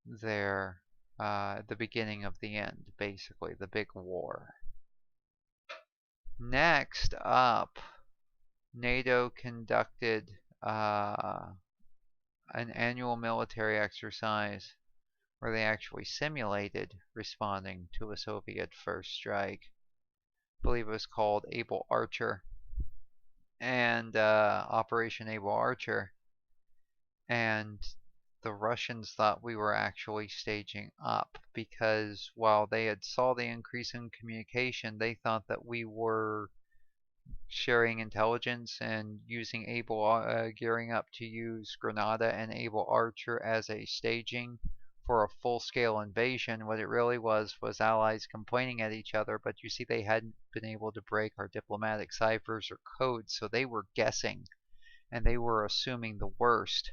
the beginning of the end, basically, the big war. Next up, NATO conducted an annual military exercise where they actually simulated responding to a Soviet first strike. I believe it was called Able Archer and Operation Able Archer. And the Russians thought we were actually staging up because while they had saw the increase in communication, they thought that we were sharing intelligence and using gearing up to use Grenada and Able Archer as a staging for a full-scale invasion. What it really was allies complaining at each other, but you see they hadn't been able to break our diplomatic ciphers or codes, so they were guessing and they were assuming the worst.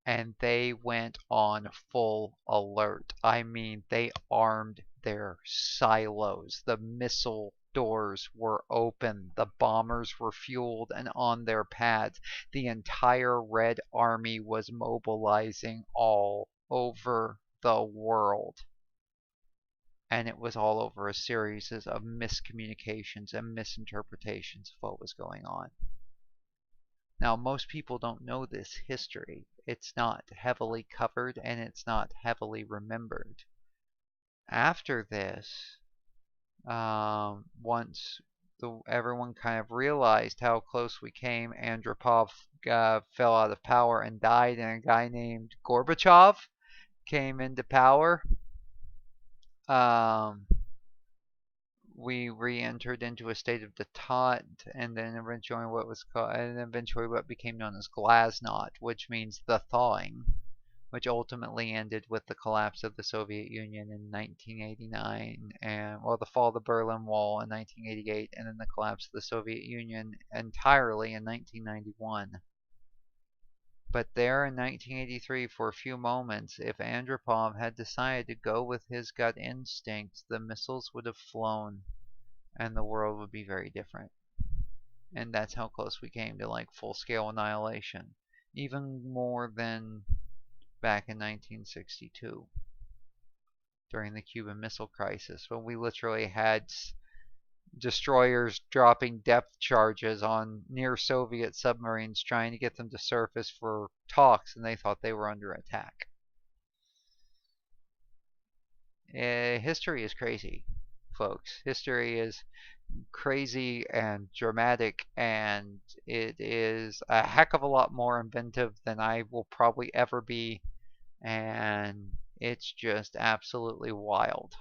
And they went on full alert. I mean, they armed their silos. The missile doors were open. The bombers were fueled and on their pads. The entire Red Army was mobilizing all over the world. And it was all over a series of miscommunications and misinterpretations of what was going on. Now, most people don't know this history. It's not heavily covered and it's not heavily remembered. After this, once everyone kind of realized how close we came, Andropov fell out of power and died, and a guy named Gorbachev came into power. We re-entered into a state of detente, and then eventually what became known as glasnost, which means the thawing, which ultimately ended with the collapse of the Soviet Union in 1989, and the fall of the Berlin Wall in 1988, and then the collapse of the Soviet Union entirely in 1991. But there in 1983, for a few moments, if Andropov had decided to go with his gut instinct, the missiles would have flown and the world would be very different. And that's how close we came to like full-scale annihilation. Even more than back in 1962 during the Cuban Missile Crisis, when we literally had destroyers dropping depth charges on near Soviet submarines trying to get them to surface for talks, and they thought they were under attack. History is crazy. folks. History is crazy and dramatic, and it is a heck of a lot more inventive than I will probably ever be, and it's just absolutely wild.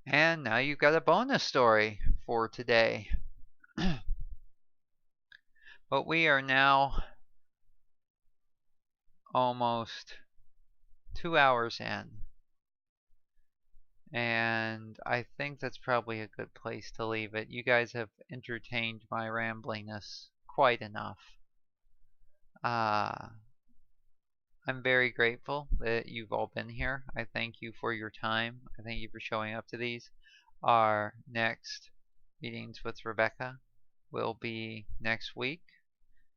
And now you've got a bonus story for today. But we are now almost 2 hours in. And I think that's probably a good place to leave it. You guys have entertained my rambliness quite enough. I'm very grateful that you've all been here. I thank you for your time. I thank you for showing up to these. Our next meetings with Rebecca will be next week.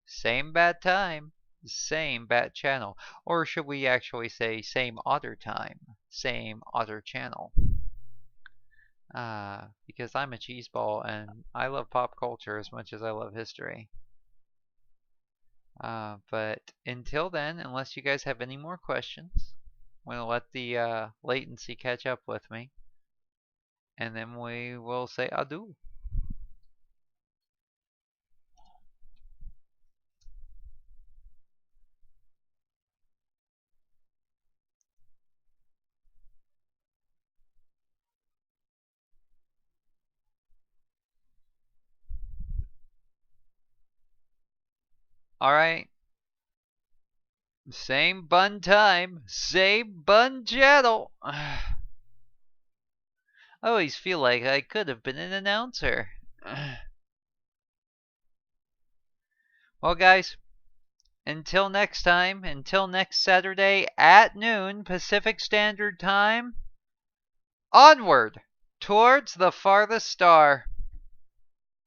Same bad time, same bad channel. Or should we actually say same otter time, same otter channel? Because I'm a cheeseball and I love pop culture as much as I love history. But until then, unless you guys have any more questions, I'm going to let the latency catch up with me. And then we will say adieu. Alright. Same bun time, same bun channel. I always feel like I could have been an announcer. Well, guys, until next time, until next Saturday at noon Pacific Standard Time, onward towards the farthest star.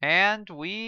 And we